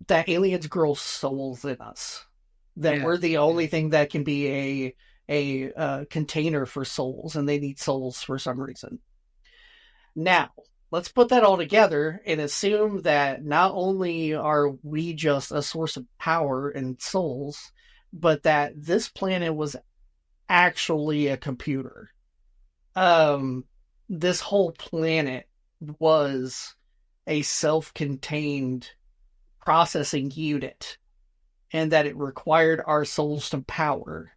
that aliens grow souls in us. That we're the only thing that can be a container for souls, and they need souls for some reason. Now, let's put that all together and assume that not only are we just a source of power and souls, but that this planet was actually a computer. This whole planet was a self-contained processing unit, and that it required our souls to power.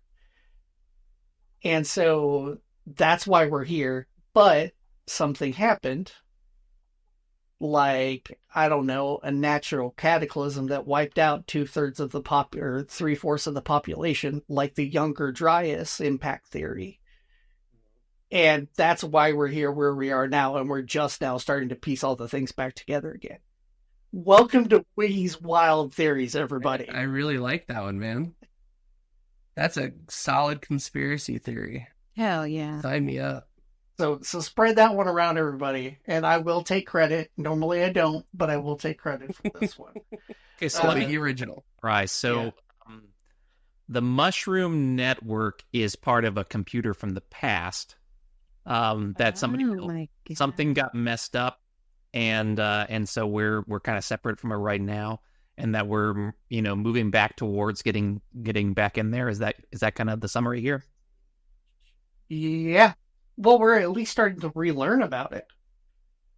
And so that's why we're here. But something happened, like, I don't know, a natural cataclysm that wiped out 2/3 of the or 3/4 of the population, like the Younger Dryas impact theory. And that's why we're here where we are now, and we're just now starting to piece all the things back together again. Welcome to Wiggy's Wild Theories, everybody. I really like that one, man. That's a solid conspiracy theory. Hell yeah. Sign me up. So spread that one around, everybody, and I will take credit. Normally I don't, but I will take credit for this one. Okay, so The original. Right. So the mushroom network is part of a computer from the past that somebody built. Something got messed up, and so we're kind of separate from it right now, and that we're moving back towards getting back in there. Is that kind of the summary here? Yeah. Well, we're at least starting to relearn about it.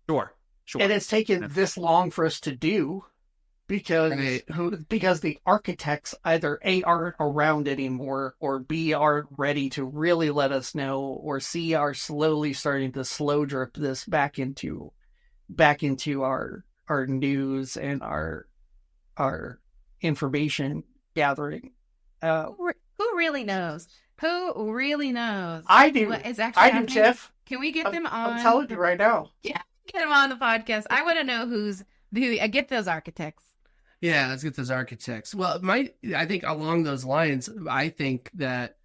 Sure. And it's taken this long for us to do because the architects either A, aren't around anymore, or B, aren't ready to really let us know, or C, are slowly starting to slow drip this back into our news and our information gathering. Who really knows? Who really knows? I do. What is actually happening? Jeff. Can we get them on? I'm telling you right now. Yeah, get them on the podcast. I want to know who. Get those architects. Yeah, let's get those architects. Well, I think along those lines, I think that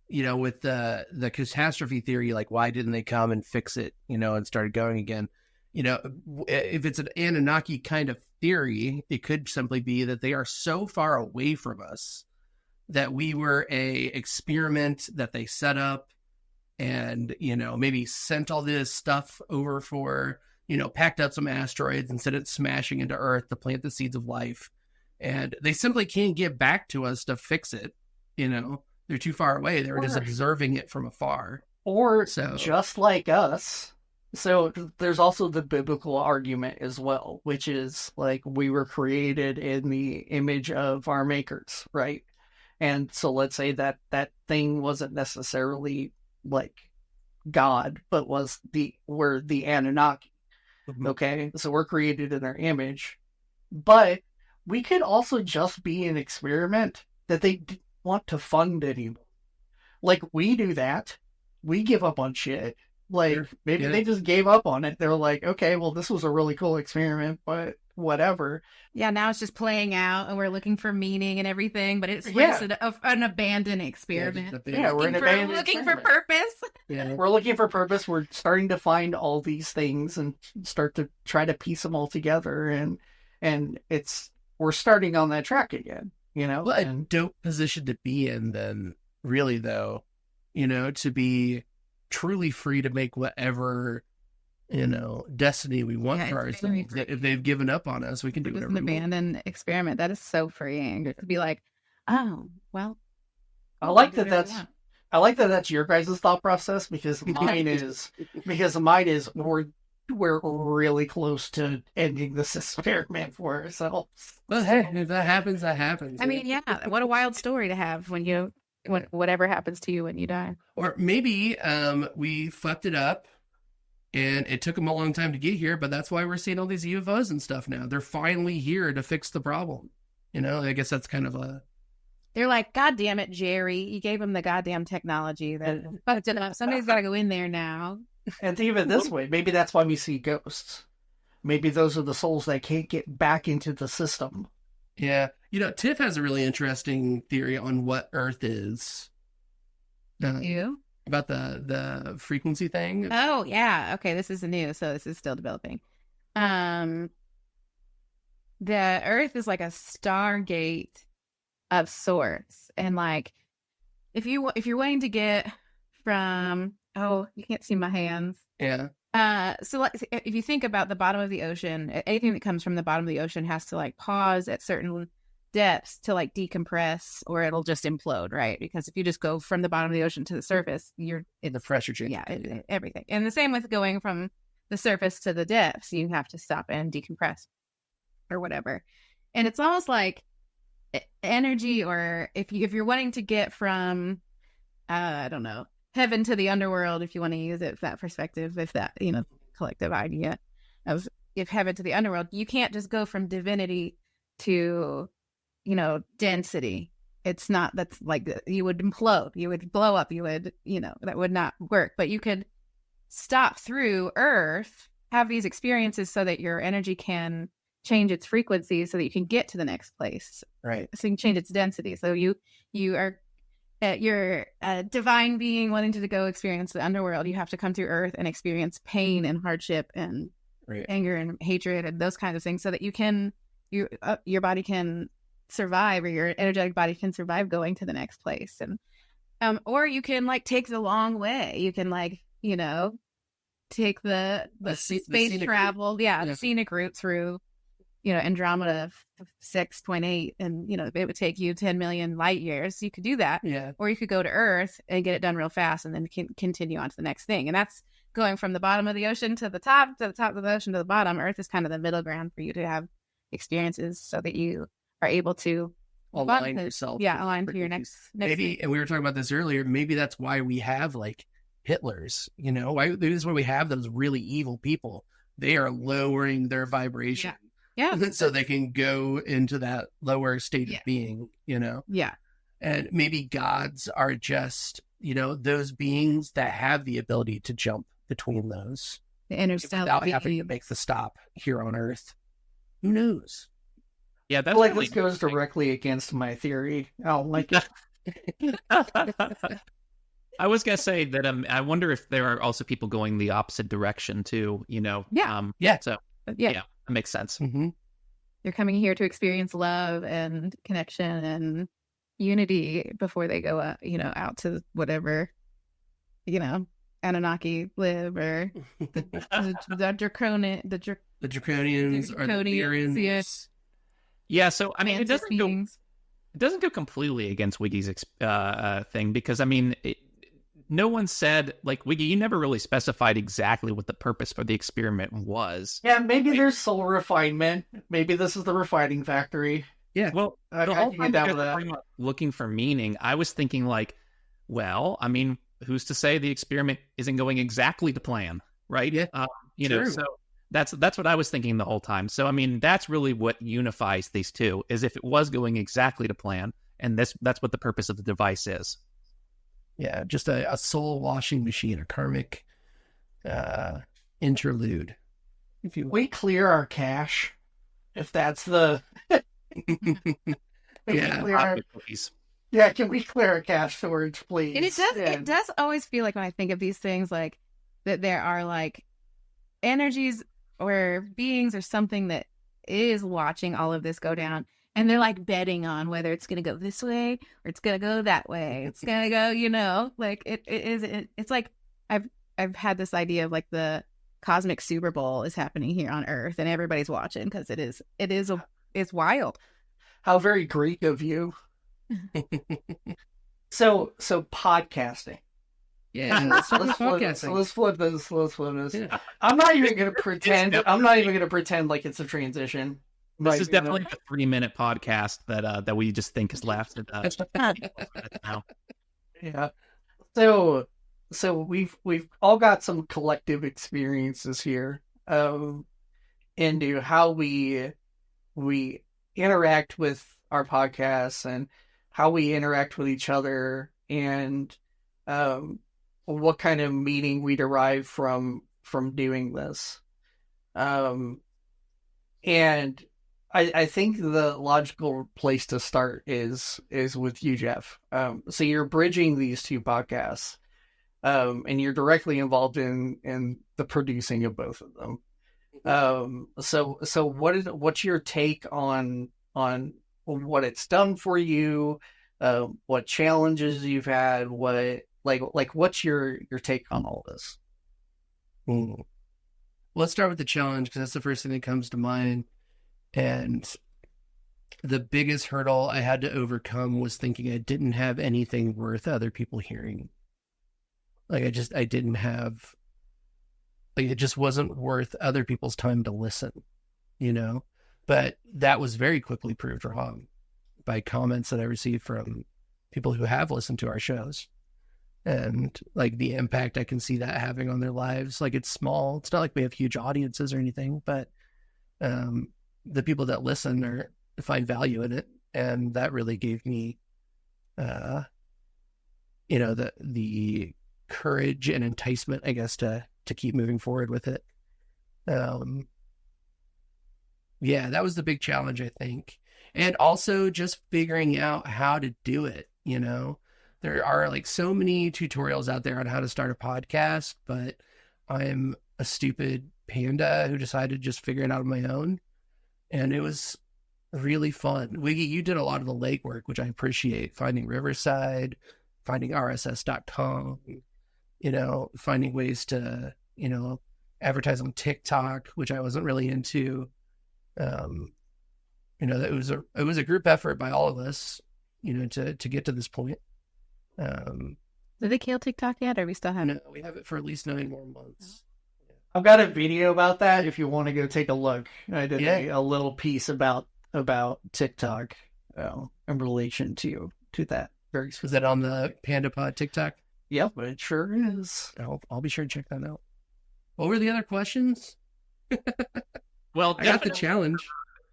with the catastrophe theory, like why didn't they come and fix it, and started going again? If it's an Anunnaki kind of theory, it could simply be that they are so far away from us that we were a experiment that they set up and, maybe sent all this stuff over for, packed up some asteroids and sent it smashing into Earth to plant the seeds of life. And they simply can't get back to us to fix it. They're too far away. They were just observing it from afar. Or just like us. So there's also the biblical argument as well, which is like we were created in the image of our makers, right? And so let's say that thing wasn't necessarily like God, but we're the Anunnaki. Mhm. Okay, so we're created in their image, but we could also just be an experiment that they didn't want to fund anymore. Like we do that, we give up on shit. Like Sure. maybe Yeah. they just gave up on it. They're like, okay, well, this was a really cool experiment, but whatever. Yeah, now it's just playing out, and we're looking for meaning and everything, but we're just an abandoned experiment. We're an abandoned looking for experiment. purpose. Yeah. We're looking for purpose. We're starting to find all these things and start to try to piece them all together, and we're starting on that track again. Well, a dope position to be in then, really, though, to be truly free to make whatever, destiny we want Yeah, for it's very ourselves. If they've given up on us, we can do It's whatever an we want. abandoned experiment. That is so freeing to be like, oh, well. I like do that whatever that's we want. I like that that's your guys' thought process because mine is we're really close to ending this experiment for ourselves. Well, hey, if that happens, that happens. I mean, yeah, what a wild story to have when whatever happens to you when you die. Or maybe we fucked it up and it took them a long time to get here, but that's why we're seeing all these UFOs and stuff now. They're finally here to fix the problem. I guess that's kind of They're like, God damn it, Jerry. You gave him the goddamn technology that fucked it up. Somebody's got to go in there now. And even this way, maybe that's why we see ghosts. Maybe those are the souls that can't get back into the system. Yeah. Tiff has a really interesting theory on what Earth is. You? About the frequency thing. Oh, yeah. Okay, this is new, so this is still developing. The Earth is like a stargate of sorts, and like if you're wanting to get from you can't see my hands. Yeah. So like, if you think about the bottom of the ocean, anything that comes from the bottom of the ocean has to like pause at certain depths to like decompress, or it'll just implode, right? Because if you just go from the bottom of the ocean to the surface, you're The pressure change. yeah, everything. And the same with going from the surface to the depths, you have to stop and decompress or whatever. And it's almost like energy, or if you're wanting to get from I don't know, heaven to the underworld, if you want to use it that perspective, if that collective idea of if heaven to the underworld, you can't just go from divinity to density. It's not, that's like you would implode, you would blow up, you would that would not work. But you could stop through Earth, have these experiences so that your energy can change its frequency so that you can get to the next place, Right. so you can change its density. So you are you're a divine being wanting to go experience the underworld. You have to come to Earth and experience pain and hardship and Right. anger and hatred and those kinds of things, so that your body can survive, or your energetic body can survive going to the next place. And or you can like take the long way. You can take the space scenic travel, Yeah. the scenic route through Andromeda 6.8, and it would take you 10 million light years. You could do that. Yeah. Or you could go to Earth and get it done real fast, and then continue on to the next thing. And that's going from the bottom of the ocean to the top of the ocean to the bottom. Earth is kind of the middle ground for you to have experiences, so that you are able to Align yourself. align to your next Maybe, thing. and we were talking about this earlier, maybe that's why we have like Hitlers, why this is why we have those really evil people. They are lowering their vibration. Yeah. So they can go into that lower state of being, Yeah. And maybe gods are just, those beings that have the ability to jump between those The interstellar without having to being. make the stop here on Earth. Who knows? Yeah, I that's feel like really this goes directly against my theory. I don't like it. I was gonna say that I wonder if there are also people going the opposite direction too. Yeah. Yeah. So Yeah. that makes sense. Mm-hmm. They're coming here to experience love and connection and unity before they go out to whatever, Anunnaki live, or the draconian, The Draconians or the Draconians, Lyrians. Yeah. So I mean, it Mantis doesn't go. beings. It doesn't go completely against Wiggy's thing, because I mean, no one said, like, Wiggy, you never really specified exactly what the purpose for the experiment was. Yeah, maybe there's soul refinement. Maybe this is the refining factory. Yeah. Well, I the can whole get time down you with guys that. were talking about looking for meaning, I was thinking like, well, I mean, who's to say the experiment isn't going exactly to plan, right? Yeah, So that's what I was thinking the whole time. So I mean, that's really what unifies these two, is if it was going exactly to plan, and that's what the purpose of the device is. Yeah, just a soul washing machine, a karmic interlude, if you will. We clear our cache, if that's the. Yeah. Clear our... Cookies. Yeah, can we clear our cache storage, please? And it does always feel like, when I think of these things, like that there are like energies or beings or something that is watching all of this go down, and they're like betting on whether it's going to go this way or it's going to go that way. It's going to go, like it's like I've had this idea of like the cosmic Super Bowl is happening here on Earth, and everybody's watching because it's wild. How very Greek of you. So podcasting. Yeah, let's start with podcasting. Let's flip this. Yeah. I'm not even gonna pretend. I'm not even gonna pretend like it's a transition. This is definitely a 3-minute podcast that we just think has lasted. Now. Yeah. So we've all got some collective experiences here into how we interact with our podcasts and how we interact with each other, and what kind of meaning we derive from doing this. And I think the logical place to start is with you, Jeff. So you're bridging these two podcasts, and you're directly involved in the producing of both of them. So what's your take on what it's done for you? What challenges you've had? What's your take on all this? Let's start with the challenge, because that's the first thing that comes to mind. And the biggest hurdle I had to overcome was thinking I didn't have anything worth other people hearing. Like I didn't have, like, it just wasn't worth other people's time to listen, But that was very quickly proved wrong by comments that I received from people who have listened to our shows, and like the impact I can see that having on their lives. Like, it's small. It's not like we have huge audiences or anything, but the people that listen find value in it. And that really gave me, the courage and enticement, I guess, to keep moving forward with it. Yeah, that was the big challenge, I think. And also just figuring out how to do it, There are like so many tutorials out there on how to start a podcast, but I'm a stupid panda who decided to just figure it out on my own. And it was really fun. Wiggy, you did a lot of the legwork, which I appreciate. Finding Riverside, finding RSS.com, finding ways to, advertise on TikTok, which I wasn't really into. That it was a group effort by all of us, to get to this point. Did they kill TikTok yet, or we still have? No, we have it for at least 9 more months. I've got a video about that if you want to go take a look. I did a little piece about TikTok in relation to that. Very specific. Is that on the PandaPod TikTok? Yep, it sure is. I'll be sure to check that out. What were the other questions? Well, I got the challenge.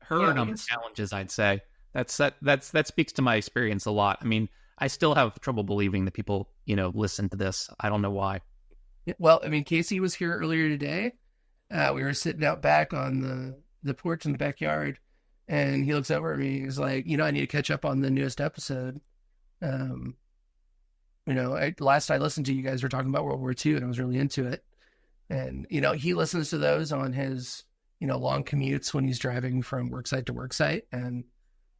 Heard on the challenges, I'd say. That speaks to my experience a lot. I mean, I still have trouble believing that people, listen to this. I don't know why. Well, I mean, Casey was here earlier today. We were sitting out back on the porch in the backyard, and he looks over at me. He's like, I need to catch up on the newest episode. Last I listened to you guys were talking about World War II, and I was really into it. And, he listens to those on his, long commutes when he's driving from work site to work site, and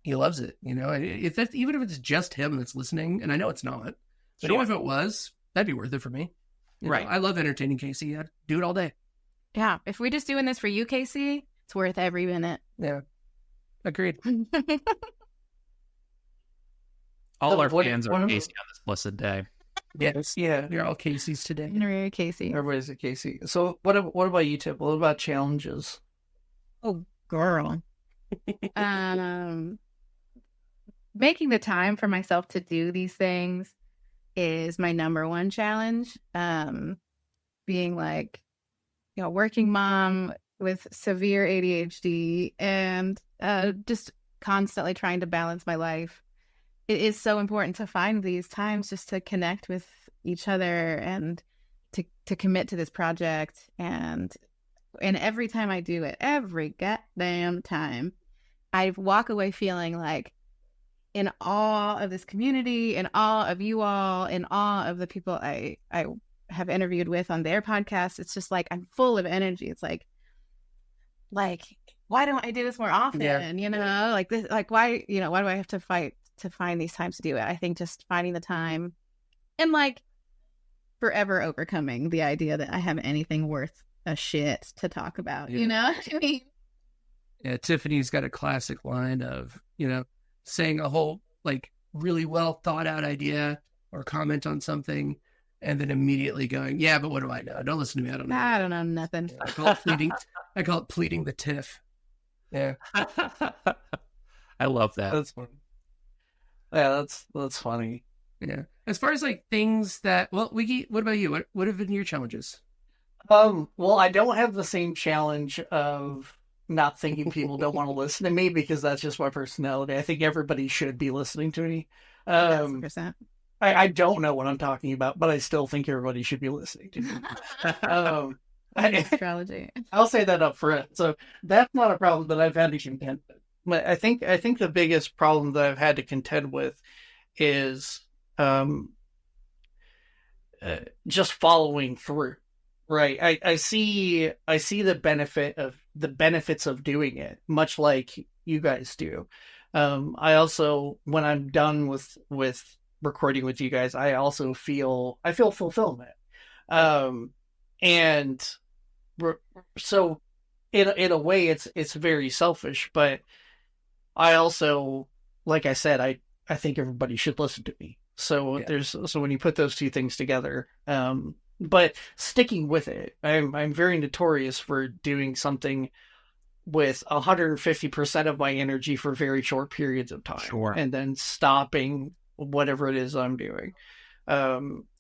he loves it. Even if it's just him that's listening, and I know it's not, but even if it was, that'd be worth it for me. Right. I love entertaining Casey. I'd do it all day. Yeah. If we're just doing this for you, Casey, it's worth every minute. Yeah. Agreed. All our fans are Casey on this blessed day. Yes. Yeah. You're all Casey's today. Honorary Casey. Everybody's a Casey. So what about you, Tip? What about challenges? Oh, girl. Making the time for myself to do these things is my number one challenge. Being like, working mom with severe ADHD and just constantly trying to balance my life. It is so important to find these times just to connect with each other and to commit to this project. And every time I do it, every goddamn time, I walk away feeling like in awe of this community, in awe of you all, in awe of the people I have interviewed with on their podcast. It's just like I'm full of energy. It's like why don't I do this more often? Yeah. Like this, like why do I have to fight to find these times to do it? I think just finding the time and like forever overcoming the idea that I have anything worth a shit to talk about. You know what I mean? Yeah, Tiffany's got a classic line of, saying a whole like really well thought out idea or comment on something and then immediately going, yeah, but what do I know? Don't listen to me. I don't know. I don't know nothing. Yeah, I call it pleading the tiff. Yeah. I love that. That's funny. Yeah, that's funny. Yeah. As far as like things that, well, Wiki, what about you? What have been your challenges? Well, I don't have the same challenge of not thinking people don't want to listen to me because that's just my personality. I think everybody should be listening to me. 1,000%. I don't know what I'm talking about, but I still think everybody should be listening to me. Astrology. I'll say that up front. So that's not a problem that I've had to contend with. But I think the biggest problem that I've had to contend with is just following through. Right. I see the benefits of doing it, much like you guys do. I also, when I'm done with recording with you guys, I feel fulfillment. And so in a way it's very selfish, but I also, like I said, I think everybody should listen to me. So so when you put those two things together, but sticking with it, I'm very notorious for doing something with 150% of my energy for very short periods of time. Sure. And then stopping whatever it is I'm doing,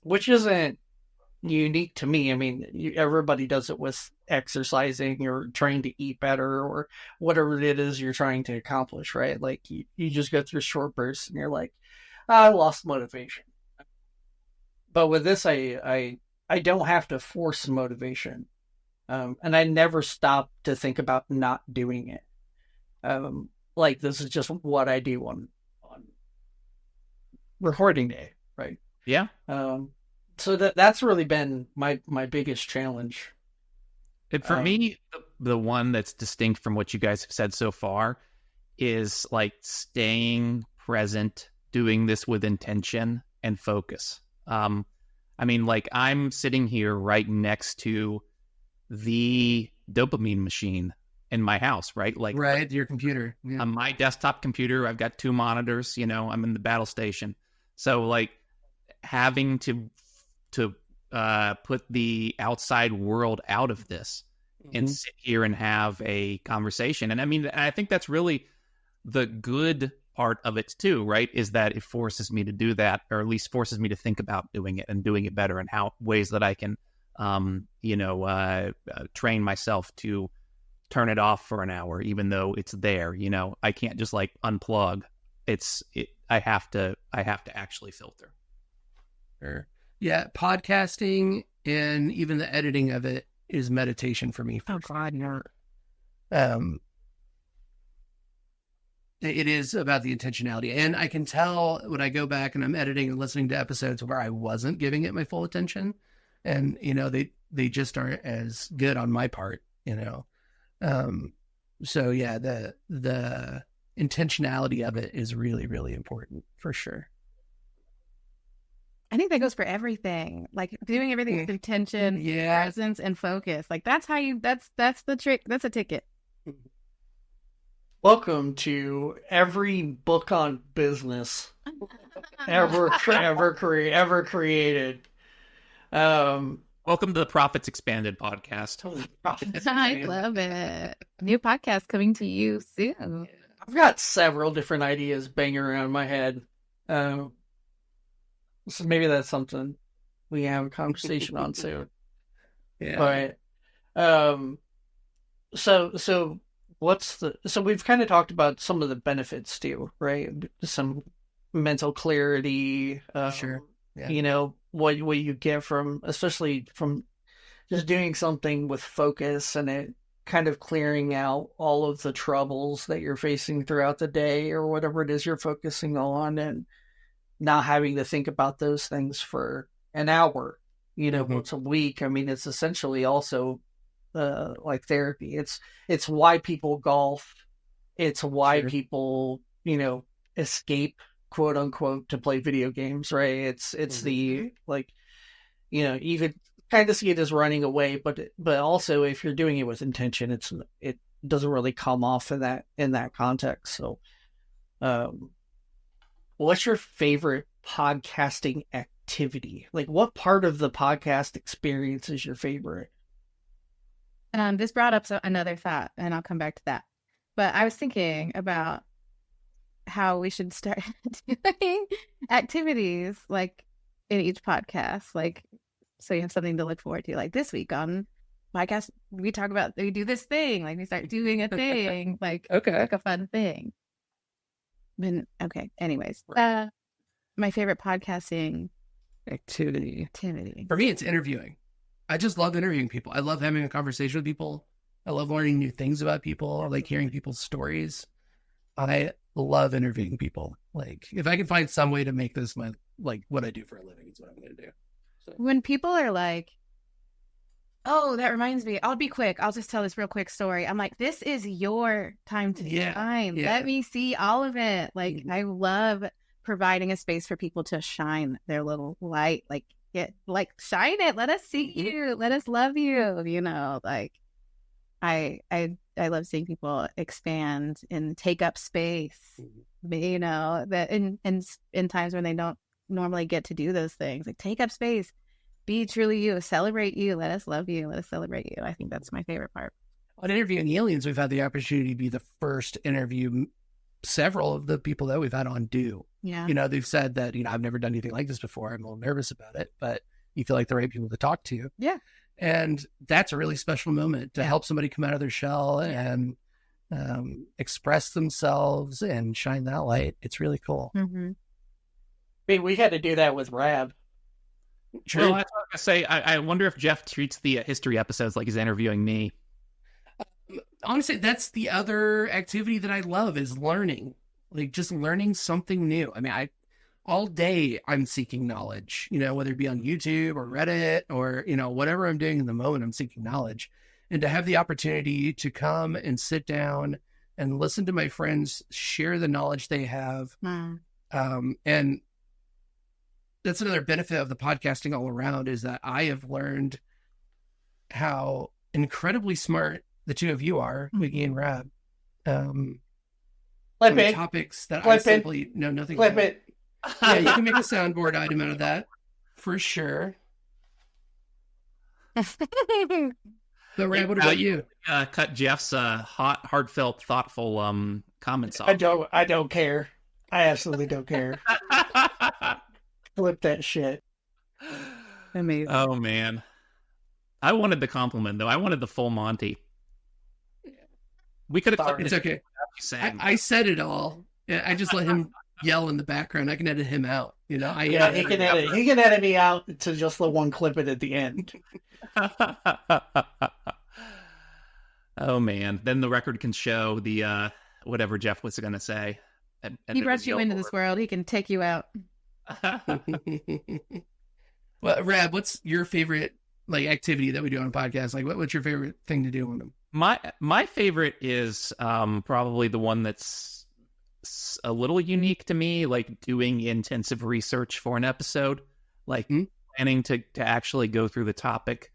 which isn't unique to me. I mean, everybody does it with exercising or trying to eat better or whatever it is you're trying to accomplish, right? Like you just go through short bursts and you're like, I lost motivation. But with this, I don't have to force motivation. And I never stop to think about not doing it. Like this is just what I do on recording day, right? Yeah. So that's really been my biggest challenge. For me, the one that's distinct from what you guys have said so far is like staying present, doing this with intention and focus. I mean, like I'm sitting here right next to the dopamine machine in my house, right? Like your computer. Yeah. On my desktop computer, I've got 2 monitors, I'm in the battle station. So like having to put the outside world out of this and sit here and have a conversation. And I mean, I think that's really the good part of it too, right? Is that it forces me to do that, or at least forces me to think about doing it and doing it better, and how ways that I can, train myself to turn it off for an hour, even though it's there. I can't just like unplug. I have to actually filter. Sure. Yeah, podcasting and even the editing of it is meditation for me. Oh God, no. It is about the intentionality. And I can tell when I go back and I'm editing and listening to episodes where I wasn't giving it my full attention. And, they just aren't as good on my part, So yeah, the intentionality of it is really, really important for sure. I think that goes for everything. Like doing everything with intention, presence, and focus. Like that's the trick. That's a ticket. Welcome to every book on business ever created. Welcome to the Profits Expanded podcast. I love it. New podcast coming to you soon. I've got several different ideas banging around in my head. So maybe that's something we can have a conversation on soon. Yeah. But so we've kind of talked about some of the benefits too, right? Some mental clarity. Sure. Yeah. What you get especially from just doing something with focus and it kind of clearing out all of the troubles that you're facing throughout the day or whatever it is you're focusing on, and not having to think about those things for an hour, once a week. I mean, it's essentially also like therapy. It's why people golf. It's why people, escape, quote unquote, to play video games, right? It's the, like, you could kind of see it as running away, but also if you're doing it with intention, it doesn't really come off in that context. So, what's your favorite podcasting activity? Like, what part of the podcast experience is your favorite? This brought up another thought, and I'll come back to that. But I was thinking about how we should start doing activities like in each podcast, like so you have something to look forward to. Like this week on podcast, we do this thing, like we start doing a thing, like like a fun thing. Anyways, my favorite podcasting activity. For me, it's interviewing. I just love interviewing people. I love having a conversation with people. I love learning new things about people. I like hearing people's stories. I love interviewing people. Like, if I can find some way to make this my, like, what I do for a living, it's what I'm going to do. So. When people are like, oh, that reminds me, I'll be quick. I'll just tell this real quick story. I'm like, this is your time to shine. Yeah. Let me see all of it. Like, I love providing a space for people to shine their little light. Like, shine it. Let us see you. Let us love you. Like, I love seeing people expand and take up space, that in times when they don't normally get to do those things. Like, take up space, be truly you, celebrate you, let us love you, let us celebrate you. I think that's my favorite part. On Interviewing Aliens, we've had the opportunity to be the first interview several of the people that we've had on do. Yeah. They've said that, I've never done anything like this before. I'm a little nervous about it, but you feel like the right people to talk to. Yeah. And that's a really special moment to help somebody come out of their shell and express themselves and shine that light. It's really cool. Mm-hmm. I mean, we had to do that with Rab. True. Well, that's what I was going to say. I wonder if Jeff treats the history episodes like he's interviewing me. Honestly, that's the other activity that I love is learning. Like, just learning something new. I mean, all day I'm seeking knowledge, whether it be on YouTube or Reddit or, whatever I'm doing in the moment, I'm seeking knowledge. And to have the opportunity to come and sit down and listen to my friends share the knowledge they have. And that's another benefit of the podcasting all around is that I have learned how incredibly smart the two of you are, Wiggy and Rab. Topics that I simply know nothing about. It. Yeah, you can make a soundboard item out of that for sure. So, Rab, what about you? Cut Jeff's hot, heartfelt, thoughtful comments off. I don't care. I absolutely don't care. Flip that shit. Amazing. Oh man, I wanted the compliment though. I wanted the full Monty. We could have. It's okay. I said it all. I just let him yell in the background. I can edit him out. He can edit. He can edit me out to just the one clip it at the end. Oh man, then the record can show the whatever Jeff was going to say. He brought you into this world. He can take you out. Well, Rab, what's your favorite like activity that we do on podcasts? Like, what's your favorite thing to do on them? My favorite is probably the one that's a little unique to me, like doing intensive research for an episode, like planning to actually go through the topic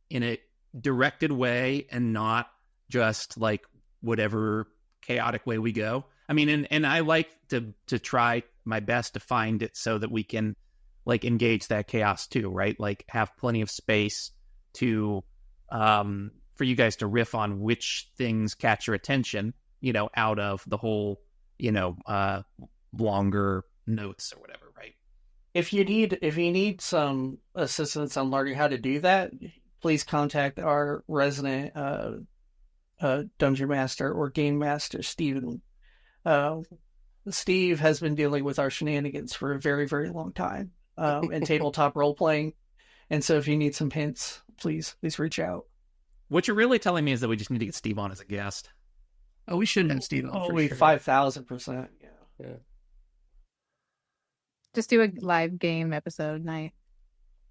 in a directed way and not just like whatever chaotic way we go. I mean, and I like to try my best to find it so that we can like engage that chaos too, right? Like have plenty of space to for you guys to riff on which things catch your attention, you know, out of the whole, you know, longer notes or whatever, right? If you need some assistance on learning how to do that, please contact our resident dungeon master or game master, Steven. Steve has been dealing with our shenanigans for a very, very long time in tabletop role playing, and so if you need some hints, please reach out. What you're really telling me is that we just need to get Steve on as a guest. Oh, we should have Steve on. Oh, for we sure. 5,000%. Yeah. Just do a live game episode night.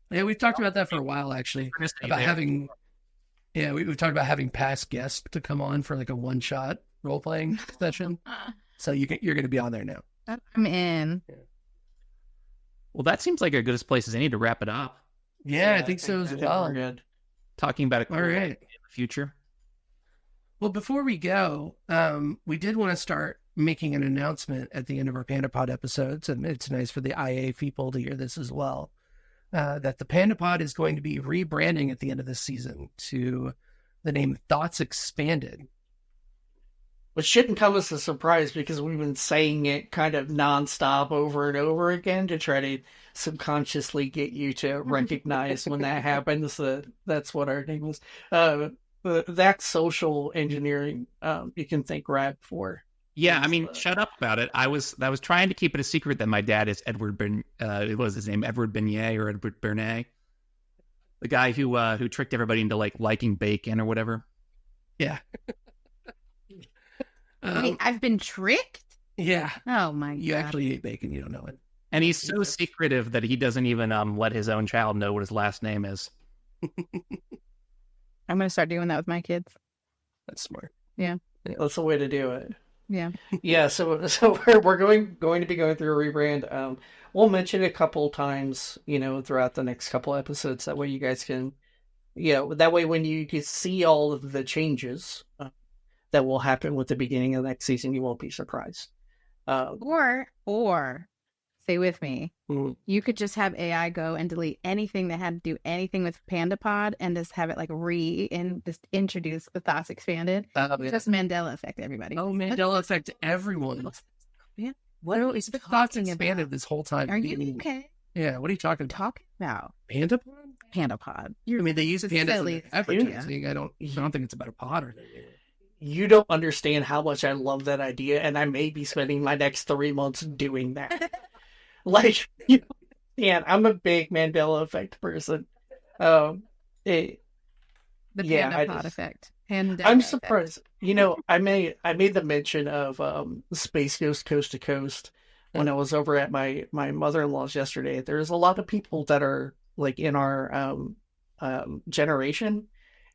Yeah, we've talked about that for a while, actually. About having, we've talked about having past guests to come on for like a one-shot role-playing session. So you're going to be on there now. I'm in. Yeah. Well, that seems like a good place as any to wrap it up. Yeah, I think so as well. We're good. Talking about it All right. in the future. Well, before we go, we did want to start making an announcement at the end of our PandaPod episodes, and it's nice for the IA people to hear this as well, that the PandaPod is going to be rebranding at the end of this season to the name Thoughts Expanded. Which shouldn't come as a surprise because we've been saying it kind of nonstop over and over again to try to subconsciously get you to recognize when that happens that that's what our name is. That's social engineering. You can thank Rab for. Yeah, I mean, shut up about it. I was trying to keep it a secret that my dad is Edward what was his name? Edward Beignet or Edward Bernet, the guy who tricked everybody into like liking bacon or whatever. Yeah. Wait, I've been tricked? Yeah. Oh my god. You actually ate bacon, you don't know it. And he's so secretive that he doesn't even let his own child know what his last name is. I'm going to start doing that with my kids. That's smart. Yeah. That's the way to do it. Yeah. Yeah, so we're going to be going through a rebrand. We'll mention it a couple times, you know, throughout the next couple episodes. That way you guys can, that way when you can see all of the changes that will happen with the beginning of next season, you won't be surprised. Or stay with me. Mhm. You could just have AI go and delete anything that had to do anything with PandaPod and just have it like just introduce the Thoughts Expanded. Just Mandela effect, everybody. Oh, Mandela effect everyone. Yeah. What is the Thoughts Expanded this whole time? Are you okay? Yeah, what are you talking about? Talking about PandaPod? PandaPod. I mean, they use It's pandas in silly. their advertising. I don't think it's about a pod or anything. You don't understand how much I love that idea, and I may be spending my next 3 months doing that. Like, I'm a big Mandela effect person. The Yeah, PandaPod effect. Pandemic I'm effect. surprised. I made the mention of Space Ghost Coast to Coast when I was over at my mother-in-law's yesterday. There's a lot of people that are like in our generation,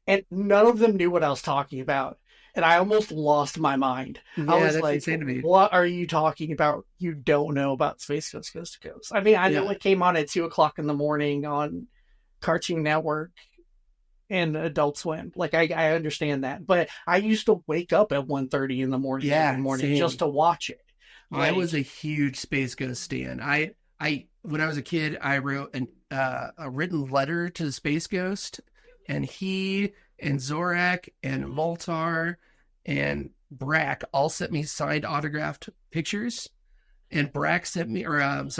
and none of them knew what I was talking about. And I almost lost my mind. Yeah, I was that's like, insane to me. what are you talking about? You don't know about Space Ghost Coast to Coast. I mean, I know it came on at 2:00 in the morning on Cartoon Network and Adult Swim. Like, I understand that. But I used to wake up at 1:30 in the morning every morning same. just to watch it. I was a huge Space Ghost stan. I when I was a kid, I wrote a written letter to the Space Ghost, and he and Zorak and Moltar and Brack all sent me signed autographed pictures. And Brack sent me, is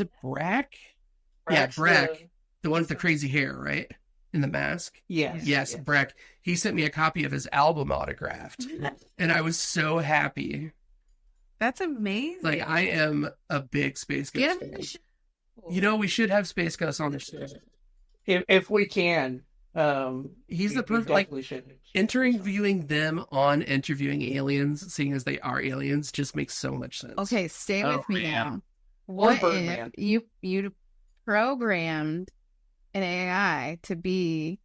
it Brack? Brack's Brack, the one with the crazy hair, right? In the mask. Yes. Brack. He sent me a copy of his album autographed, and I was so happy. That's amazing. Like, I am a big Space Ghost fan. We should have Space Ghost on the show. If we can, He's the we perfect, like, definitely should. interviewing them on interviewing aliens, seeing as they are aliens, just makes so much sense. Okay, stay with me man. now. What if Birdman. you programmed an AI to be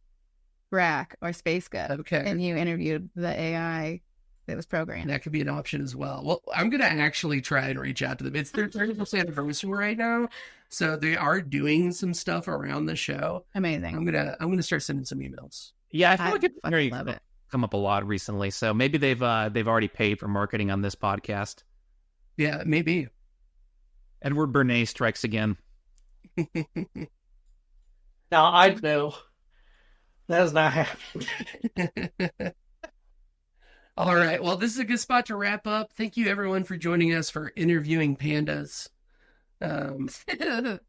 Brack or Space Gut, Okay. and you interviewed the AI that was programmed? That could be an option as well. Well, I'm gonna actually try and reach out to them. It's their 30th anniversary right now, so they are doing some stuff around the show. Amazing. I'm gonna start sending some emails. Yeah, I feel I like it's fucking very love it. come up a lot recently. So maybe they've already paid for marketing on this podcast. Yeah, maybe. Edward Bernays strikes again. Now I know that has not happened. All right. Well, this is a good spot to wrap up. Thank you, everyone, for joining us for interviewing pandas.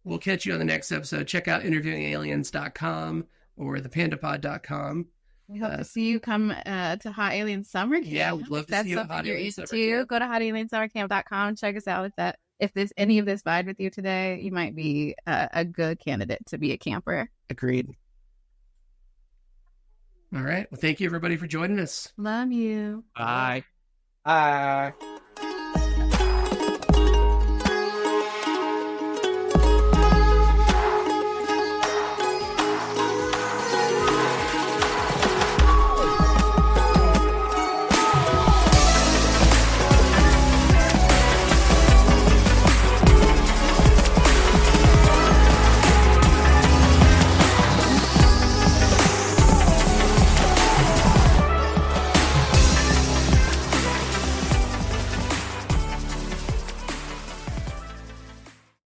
We'll catch you on the next episode. Check out interviewingaliens.com or thepandapod.com. We hope to see you come to Hot Alien Summer Camp. Yeah, we'd love to That's see you at something Hot you're Alien into. Summer Camp. Go to hotaliensummercamp.com. Check us out. If this any of this vibe with you today, you might be a good candidate to be a camper. Agreed. All right. Well, thank you, everybody, for joining us. Love you. Bye. Uh